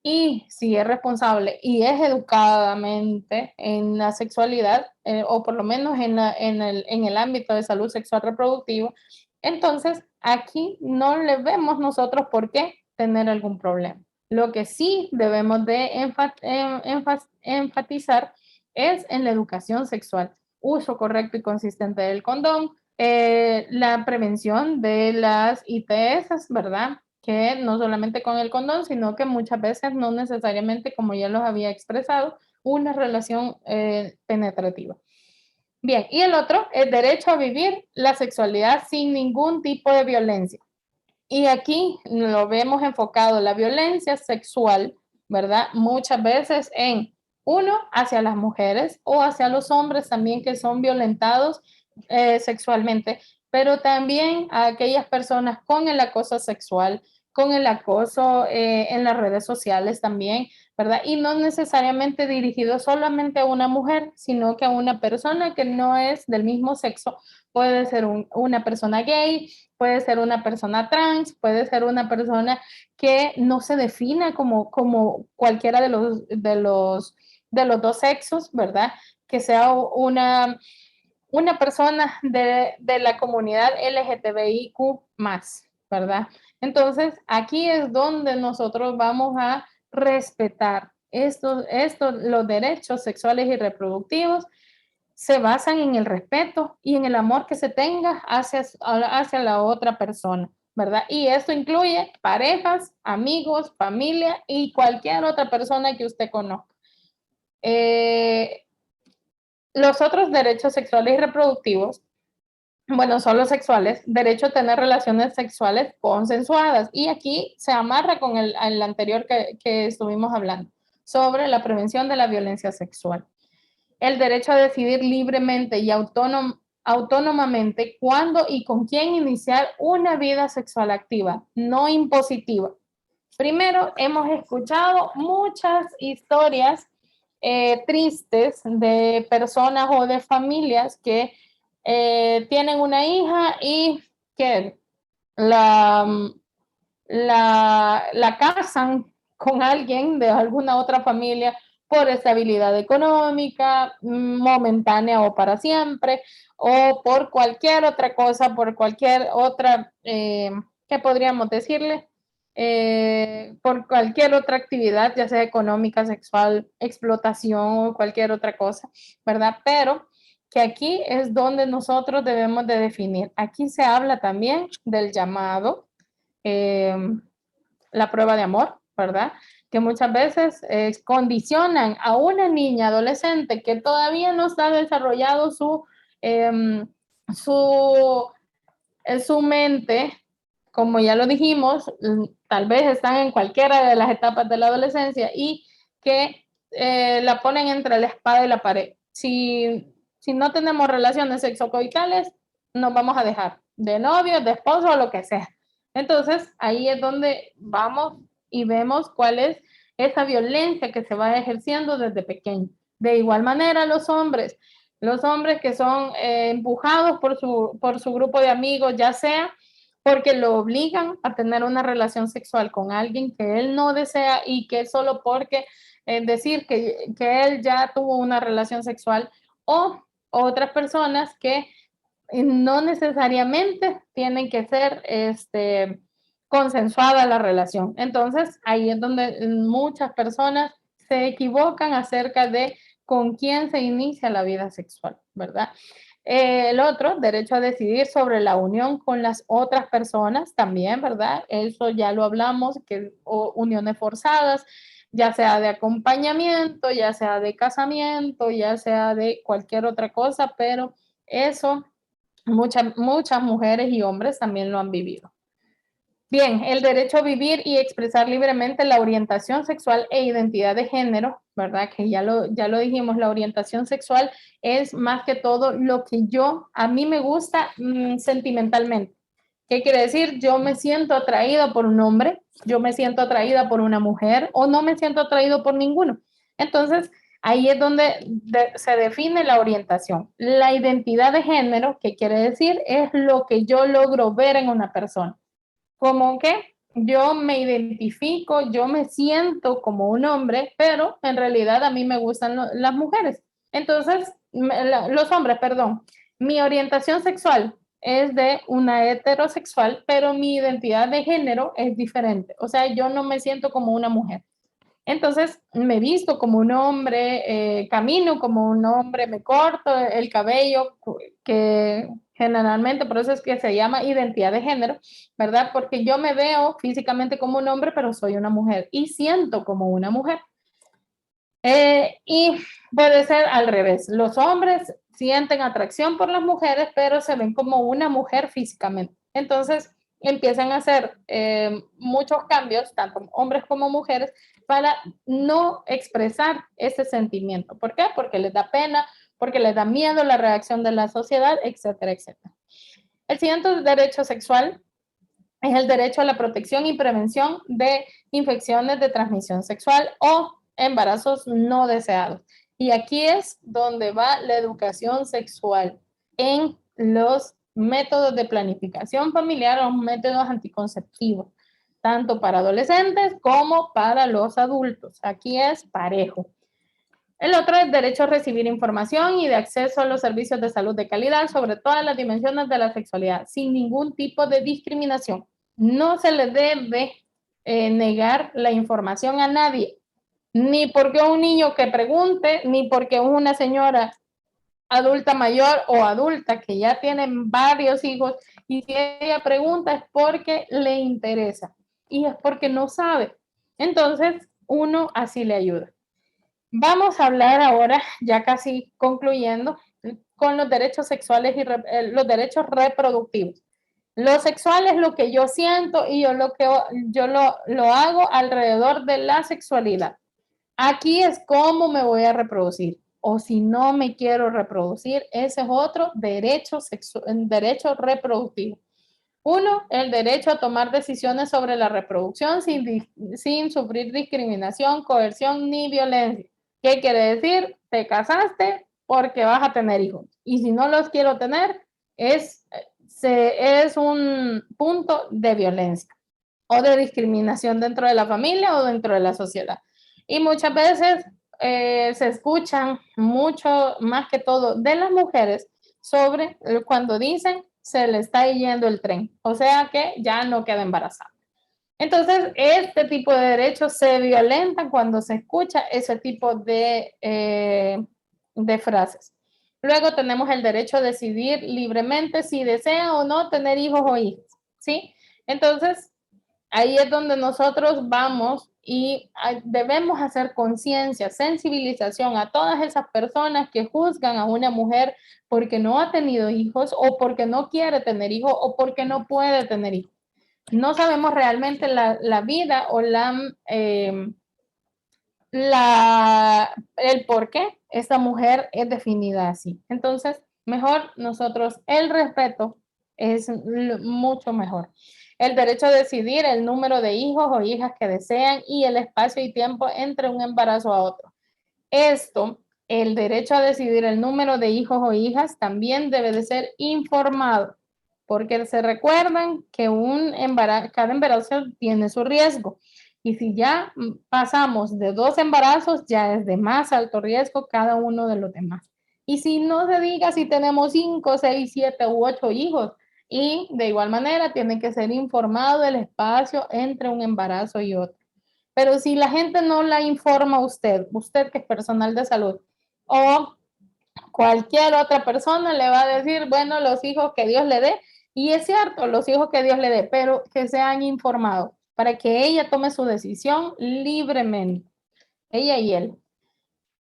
y si es responsable y es educadamente en la sexualidad, o por lo menos en el ámbito de salud sexual reproductiva, entonces aquí no le vemos nosotros por qué tener algún problema. Lo que sí debemos de enfatizar es en la educación sexual, uso correcto y consistente del condón, la prevención de las ITS, ¿verdad? Que no solamente con el condón, sino que muchas veces no necesariamente, como ya los había expresado, una relación penetrativa. Bien, y el otro, el derecho a vivir la sexualidad sin ningún tipo de violencia. Y aquí lo vemos enfocado, la violencia sexual, ¿verdad? Muchas veces en uno, hacia las mujeres o hacia los hombres también que son violentados sexualmente, pero también a aquellas personas con el acoso sexual, con el acoso en las redes sociales también, ¿verdad? Y no necesariamente dirigido solamente a una mujer, sino que a una persona que no es del mismo sexo, puede ser una persona gay, puede ser una persona trans, puede ser una persona que no se defina como cualquiera de los dos sexos, ¿verdad? Que sea una persona de la comunidad LGTBIQ más, ¿verdad? Entonces, aquí es donde nosotros vamos a respetar los derechos sexuales y reproductivos se basan en el respeto y en el amor que se tenga hacia la otra persona, ¿verdad? Y esto incluye parejas, amigos, familia y cualquier otra persona que usted conozca. Los otros derechos sexuales y reproductivos, bueno, son los sexuales, derecho a tener relaciones sexuales consensuadas. Y aquí se amarra con el anterior que estuvimos hablando, sobre la prevención de la violencia sexual. El derecho a decidir libremente y autónomamente cuándo y con quién iniciar una vida sexual activa, no impositiva. Primero, hemos escuchado muchas historias tristes de personas o de familias que tienen una hija y que la, la casan con alguien de alguna otra familia por estabilidad económica, momentánea o para siempre, o por cualquier otra cosa, por cualquier otra, ¿qué podríamos decirle? Por cualquier otra actividad, ya sea económica, sexual, explotación o cualquier otra cosa, ¿verdad? Pero que aquí es donde nosotros debemos de definir. Aquí se habla también del llamado, la prueba de amor, ¿verdad? Que muchas veces condicionan a una niña adolescente que todavía no está desarrollado su, su mente, como ya lo dijimos, tal vez están en cualquiera de las etapas de la adolescencia y que la ponen entre la espada y la pared. Si no tenemos relaciones sexocoitales, nos vamos a dejar de novio, de esposo o lo que sea. Entonces, ahí es donde vamos y vemos cuál es esa violencia que se va ejerciendo desde pequeño. De igual manera, los hombres que son empujados por su grupo de amigos, ya sea porque lo obligan a tener una relación sexual con alguien que él no desea y que solo porque decir que él ya tuvo una relación sexual, o otras personas que no necesariamente tienen que ser consensuada la relación. Entonces, ahí es donde muchas personas se equivocan acerca de con quién se inicia la vida sexual, ¿verdad? El otro, derecho a decidir sobre la unión con las otras personas también, ¿verdad? Eso ya lo hablamos, que uniones forzadas, ya sea de acompañamiento, ya sea de casamiento, ya sea de cualquier otra cosa, pero eso muchas mujeres y hombres también lo han vivido. Bien, el derecho a vivir y expresar libremente la orientación sexual e identidad de género, ¿verdad? Que ya lo dijimos, la orientación sexual es más que todo lo que a mí me gusta sentimentalmente. ¿Qué quiere decir? Yo me siento atraída por un hombre, yo me siento atraída por una mujer o no me siento atraído por ninguno. Entonces, ahí es donde se define la orientación. La identidad de género, ¿qué quiere decir? Es lo que yo logro ver en una persona. Como que yo me identifico, yo me siento como un hombre, pero en realidad a mí me gustan las mujeres. Entonces, los hombres, perdón. Mi orientación sexual es de una heterosexual, pero mi identidad de género es diferente. O sea, yo no me siento como una mujer. Entonces me visto como un hombre, camino como un hombre, me corto el cabello, que generalmente por eso es que se llama identidad de género, ¿verdad? Porque yo me veo físicamente como un hombre, pero soy una mujer y siento como una mujer. Y puede ser al revés. Los hombres sienten atracción por las mujeres, pero se ven como una mujer físicamente. Entonces empiezan a hacer muchos cambios, tanto hombres como mujeres, para no expresar ese sentimiento. ¿Por qué? Porque les da pena, porque les da miedo la reacción de la sociedad, etcétera, etcétera. El siguiente derecho sexual es el derecho a la protección y prevención de infecciones de transmisión sexual o embarazos no deseados. Y aquí es donde va la educación sexual en los métodos de planificación familiar o métodos anticonceptivos, tanto para adolescentes como para los adultos. Aquí es parejo. El otro es derecho a recibir información y de acceso a los servicios de salud de calidad sobre todas las dimensiones de la sexualidad, sin ningún tipo de discriminación. No se le debe negar la información a nadie, ni porque un niño que pregunte, ni porque una señora adulta mayor o adulta que ya tienen varios hijos y si ella pregunta es porque le interesa y es porque no sabe. Entonces, uno así le ayuda. Vamos a hablar ahora, ya casi concluyendo, con los derechos sexuales y los derechos reproductivos. Lo sexual es lo que yo siento y yo lo hago alrededor de la sexualidad. Aquí es cómo me voy a reproducir. O si no me quiero reproducir, ese es otro derecho reproductivo. Uno, el derecho a tomar decisiones sobre la reproducción sin sufrir discriminación, coerción ni violencia. ¿Qué quiere decir? Te casaste porque vas a tener hijos. Y si no los quiero tener, es un punto de violencia o de discriminación dentro de la familia o dentro de la sociedad. Y muchas veces se escuchan mucho, más que todo, de las mujeres sobre cuando dicen se le está yendo el tren, o sea que ya no queda embarazada. Entonces, este tipo de derechos se violentan cuando se escucha ese tipo de frases. Luego tenemos el derecho a decidir libremente si desea o no tener hijos o hijas, ¿sí? Entonces, ahí es donde nosotros vamos y debemos hacer conciencia, sensibilización a todas esas personas que juzgan a una mujer porque no ha tenido hijos o porque no quiere tener hijos o porque no puede tener hijos. No sabemos realmente la vida o el por qué esta mujer es definida así. Entonces, mejor nosotros, el respeto es mucho mejor. El derecho a decidir el número de hijos o hijas que desean y el espacio y tiempo entre un embarazo a otro. Esto, el derecho a decidir el número de hijos o hijas también debe de ser informado, porque se recuerdan que cada embarazo tiene su riesgo. Y si ya pasamos de 2 embarazos, ya es de más alto riesgo cada uno de los demás. Y si no se diga si tenemos 5, 6, 7 u 8 hijos, y de igual manera tiene que ser informado el espacio entre un embarazo y otro. Pero si la gente no la informa a usted que es personal de salud, o cualquier otra persona le va a decir, bueno, los hijos que Dios le dé, y es cierto, los hijos que Dios le dé, pero que sean informados para que ella tome su decisión libremente, ella y él.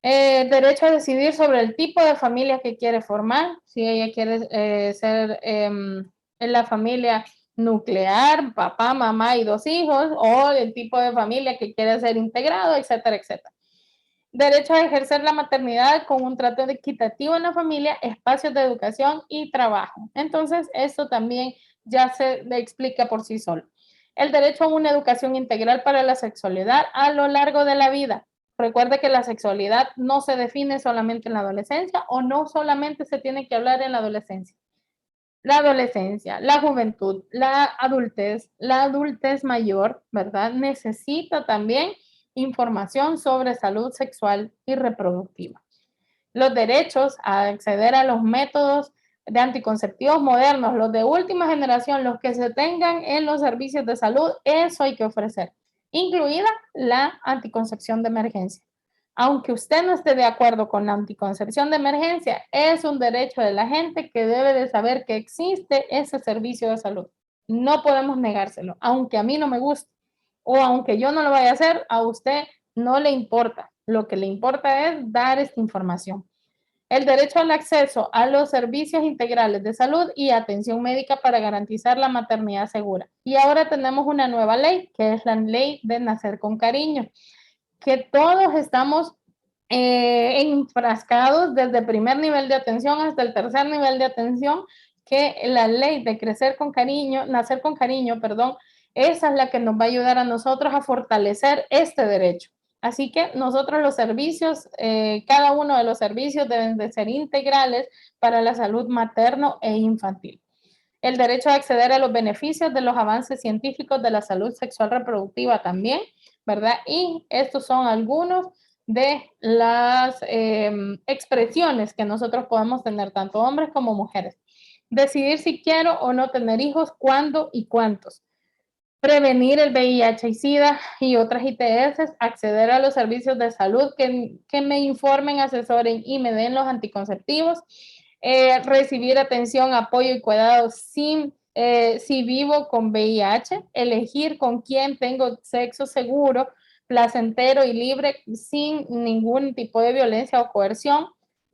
Derecho a decidir sobre el tipo de familia que quiere formar, si ella quiere ser en la familia nuclear, papá, mamá y 2 hijos, o el tipo de familia que quiere ser integrado, etcétera, etcétera. Derecho a ejercer la maternidad con un trato equitativo en la familia, espacios de educación y trabajo. Entonces, esto también ya se le explica por sí solo. El derecho a una educación integral para la sexualidad a lo largo de la vida. Recuerde que la sexualidad no se define solamente en la adolescencia o no solamente se tiene que hablar en la adolescencia. La adolescencia, la juventud, la adultez mayor, ¿verdad? Necesita también información sobre salud sexual y reproductiva. Los derechos a acceder a los métodos de anticonceptivos modernos, los de última generación, los que se tengan en los servicios de salud, eso hay que ofrecer, incluida la anticoncepción de emergencia. Aunque usted no esté de acuerdo con la anticoncepción de emergencia, es un derecho de la gente que debe de saber que existe ese servicio de salud. No podemos negárselo, aunque a mí no me guste o aunque yo no lo vaya a hacer, a usted no le importa. Lo que le importa es dar esta información. El derecho al acceso a los servicios integrales de salud y atención médica para garantizar la maternidad segura. Y ahora tenemos una nueva ley, que es la ley de nacer con cariño, que todos estamos enfrascados desde el primer nivel de atención hasta el tercer nivel de atención, que la ley de crecer con cariño, nacer con cariño, perdón, esa es la que nos va a ayudar a nosotros a fortalecer este derecho. Así que nosotros los servicios, cada uno de los servicios deben de ser integrales para la salud materno e infantil. El derecho a acceder a los beneficios de los avances científicos de la salud sexual reproductiva también, ¿verdad? Y estos son algunos de las expresiones que nosotros podemos tener, tanto hombres como mujeres. Decidir si quiero o no tener hijos, cuándo y cuántos. prevenir el VIH y SIDA y otras ITS, acceder a los servicios de salud que me informen, asesoren y me den los anticonceptivos, recibir atención, apoyo y cuidado si vivo con VIH, elegir con quién tengo sexo seguro, placentero y libre sin ningún tipo de violencia o coerción,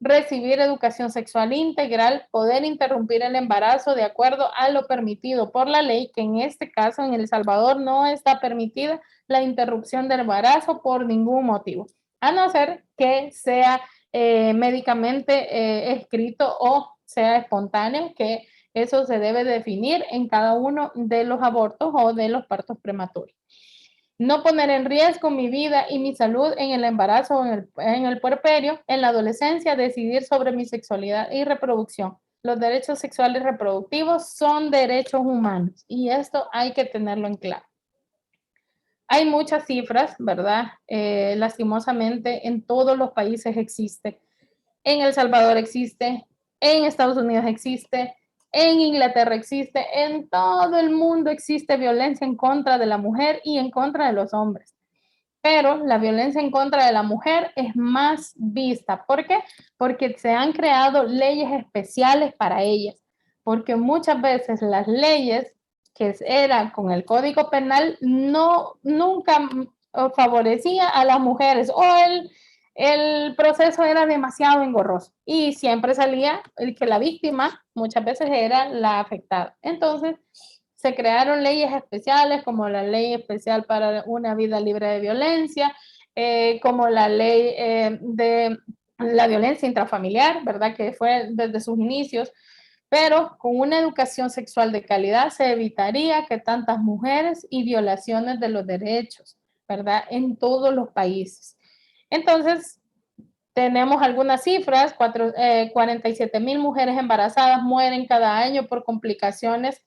recibir educación sexual integral, poder interrumpir el embarazo de acuerdo a lo permitido por la ley, que en este caso en El Salvador no está permitida la interrupción del embarazo por ningún motivo, a no ser que sea médicamente escrito o sea espontáneo, que eso se debe definir en cada uno de los abortos o de los partos prematuros. No poner en riesgo mi vida y mi salud en el embarazo o en el puerperio, en la adolescencia, decidir sobre mi sexualidad y reproducción. Los derechos sexuales y reproductivos son derechos humanos y esto hay que tenerlo en claro. Hay muchas cifras, ¿verdad? Lastimosamente en todos los países existe. En El Salvador existe, en Estados Unidos existe, en Inglaterra existe, en todo el mundo existe violencia en contra de la mujer y en contra de los hombres. Pero la violencia en contra de la mujer es más vista. ¿Por qué? Porque se han creado leyes especiales para ellas. Porque muchas veces las leyes que eran con el Código Penal nunca favorecía a las mujeres o el proceso era demasiado engorroso y siempre salía el que la víctima muchas veces era la afectada. Entonces, se crearon leyes especiales como la Ley Especial para una Vida Libre de Violencia, como la Ley de la Violencia Intrafamiliar, ¿verdad? Que fue desde sus inicios, pero con una educación sexual de calidad se evitaría que tantas mujeres y violaciones de los derechos, ¿verdad? En todos los países. Entonces, tenemos algunas cifras, 47,000 mujeres embarazadas mueren cada año por complicaciones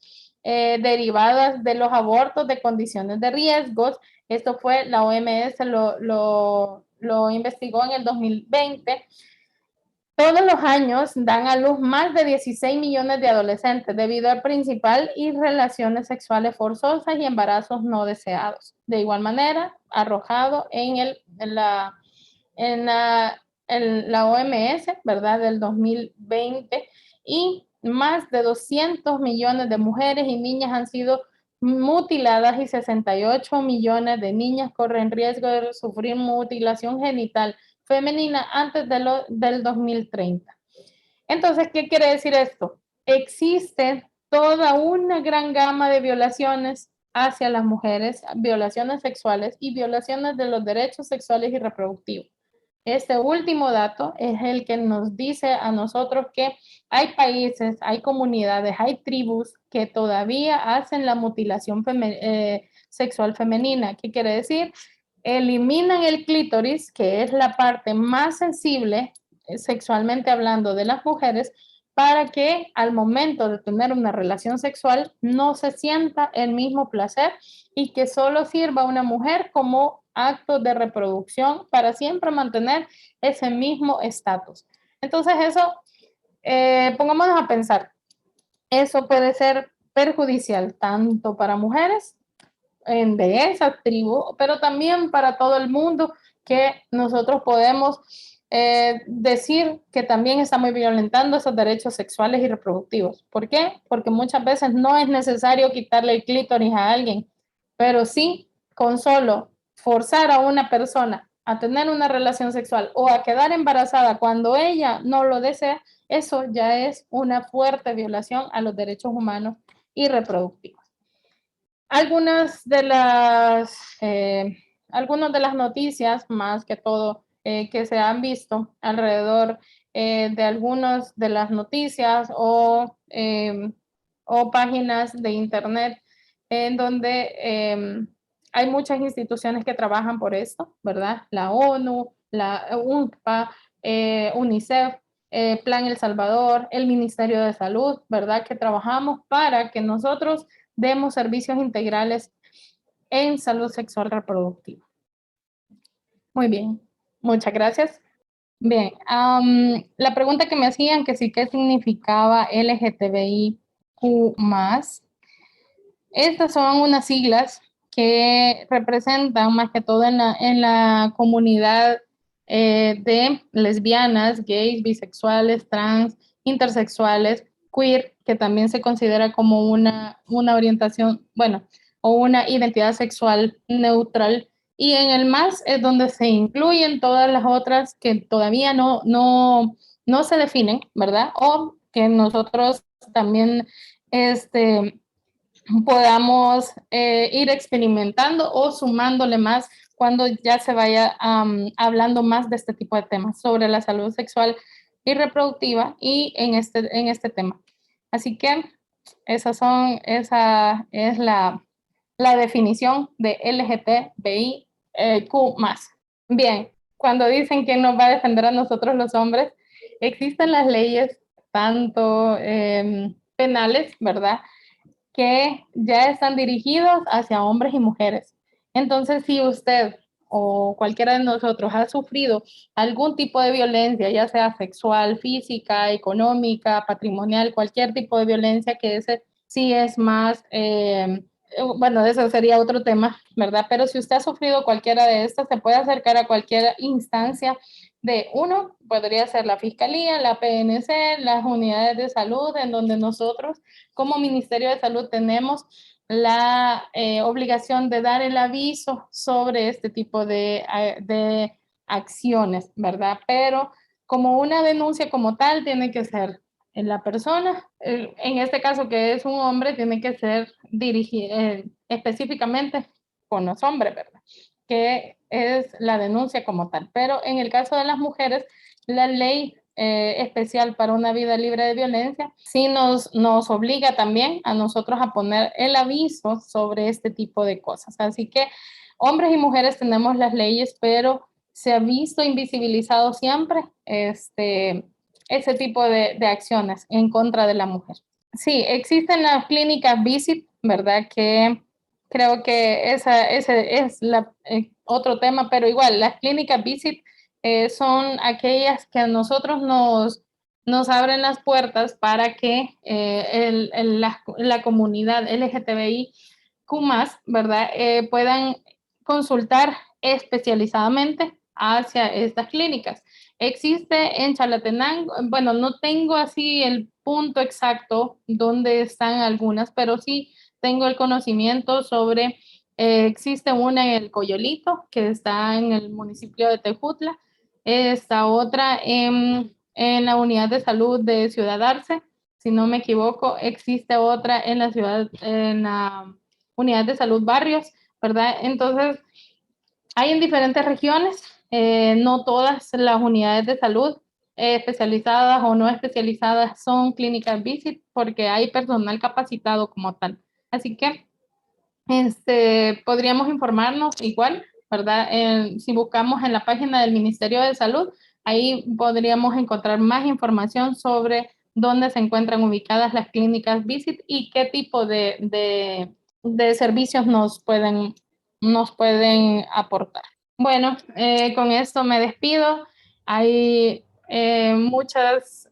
derivadas de los abortos de condiciones de riesgos. Esto fue, la OMS lo investigó en el 2020. Todos los años dan a luz más de 16 millones de adolescentes debido al principal y relaciones sexuales forzosas y embarazos no deseados. De igual manera, arrojado en la OMS, ¿verdad? Del 2020, y más de 200 millones de mujeres y niñas han sido mutiladas y 68 millones de niñas corren riesgo de sufrir mutilación genital femenina antes del 2030. Entonces, ¿qué quiere decir esto? Existe toda una gran gama de violaciones hacia las mujeres, violaciones sexuales y violaciones de los derechos sexuales y reproductivos. Este último dato es el que nos dice a nosotros que hay países, hay comunidades, hay tribus que todavía hacen la mutilación sexual femenina. ¿Qué quiere decir? Eliminan el clítoris, que es la parte más sensible sexualmente hablando de las mujeres, para que al momento de tener una relación sexual no se sienta el mismo placer y que solo sirva a una mujer como acto de reproducción para siempre mantener ese mismo estatus. Entonces eso, pongámonos a pensar, eso puede ser perjudicial tanto para mujeres de esa tribu, pero también para todo el mundo, que nosotros podemos decir que también estamos violentando esos derechos sexuales y reproductivos. ¿Por qué? Porque muchas veces no es necesario quitarle el clítoris a alguien, pero sí con solo forzar a una persona a tener una relación sexual o a quedar embarazada cuando ella no lo desea, eso ya es una fuerte violación a los derechos humanos y reproductivos. Algunas de las noticias, más que todo, que se han visto alrededor de algunas de las noticias o páginas de internet en donde hay muchas instituciones que trabajan por esto, ¿verdad? La ONU, la UNFPA, UNICEF, Plan El Salvador, el Ministerio de Salud, ¿verdad? Que trabajamos para que nosotros demos servicios integrales en salud sexual reproductiva. Muy bien, muchas gracias. Bien, la pregunta que me hacían que sí, ¿qué significaba LGTBIQ+. Estas son unas siglas que representan más que todo en la comunidad de lesbianas, gays, bisexuales, trans, intersexuales, queer, que también se considera como una orientación, bueno, o una identidad sexual neutral. Y en el más es donde se incluyen todas las otras que todavía no se definen, ¿verdad? O que nosotros también este, podamos ir experimentando o sumándole más cuando ya se vaya hablando más de este tipo de temas sobre la salud sexual y reproductiva y en este tema. Así que esa es la definición de LGTBIQ+. Bien, cuando dicen que nos va a defender a nosotros los hombres, existen las leyes tanto penales, ¿verdad?, que ya están dirigidos hacia hombres y mujeres. Entonces, si usted o cualquiera de nosotros ha sufrido algún tipo de violencia, ya sea sexual, física, económica, patrimonial, cualquier tipo de violencia, que ese sí es más, bueno, eso sería otro tema, ¿verdad? Pero si usted ha sufrido cualquiera de estas, se puede acercar a cualquier instancia de uno, podría ser la Fiscalía, la PNC, las unidades de salud, en donde nosotros como Ministerio de Salud tenemos la obligación de dar el aviso sobre este tipo de acciones, ¿verdad? Pero como una denuncia como tal tiene que ser en la persona, en este caso que es un hombre, tiene que ser dirigido específicamente con los hombres, ¿verdad? Que es la denuncia como tal. Pero en el caso de las mujeres, la ley especial para una vida libre de violencia sí nos obliga también a nosotros a poner el aviso sobre este tipo de cosas. Así que hombres y mujeres tenemos las leyes, pero se ha visto invisibilizado siempre ese tipo de acciones en contra de la mujer. Sí, existen las clínicas Visit, ¿verdad? Que creo que ese es otro tema, pero igual, las clínicas Visit son aquellas que a nosotros nos abren las puertas para que la comunidad LGTBIQ+, ¿verdad? Puedan consultar especializadamente hacia estas clínicas. Existe en Chalatenango, bueno, no tengo así el punto exacto donde están algunas, pero sí tengo el conocimiento sobre, existe una en el Coyolito, que está en el municipio de Tejutla, esta otra en la unidad de salud de Ciudad Arce, si no me equivoco, existe otra en la ciudad, en la unidad de salud Barrios, ¿verdad? Entonces, hay en diferentes regiones, no todas las unidades de salud especializadas o no especializadas son clínicas visit porque hay personal capacitado como tal. Así que podríamos informarnos igual, ¿verdad? Si buscamos en la página del Ministerio de Salud, ahí podríamos encontrar más información sobre dónde se encuentran ubicadas las clínicas visit y qué tipo de servicios nos pueden aportar. Bueno, con esto me despido. Hay muchas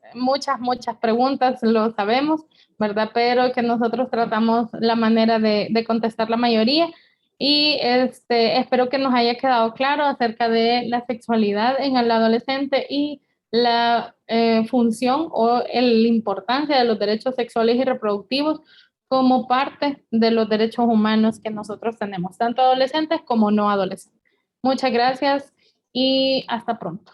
preguntas, lo sabemos, ¿verdad? Pero que nosotros tratamos la manera de contestar la mayoría. Y espero que nos haya quedado claro acerca de la sexualidad en el adolescente y la función o la importancia de los derechos sexuales y reproductivos como parte de los derechos humanos que nosotros tenemos, tanto adolescentes como no adolescentes. Muchas gracias y hasta pronto.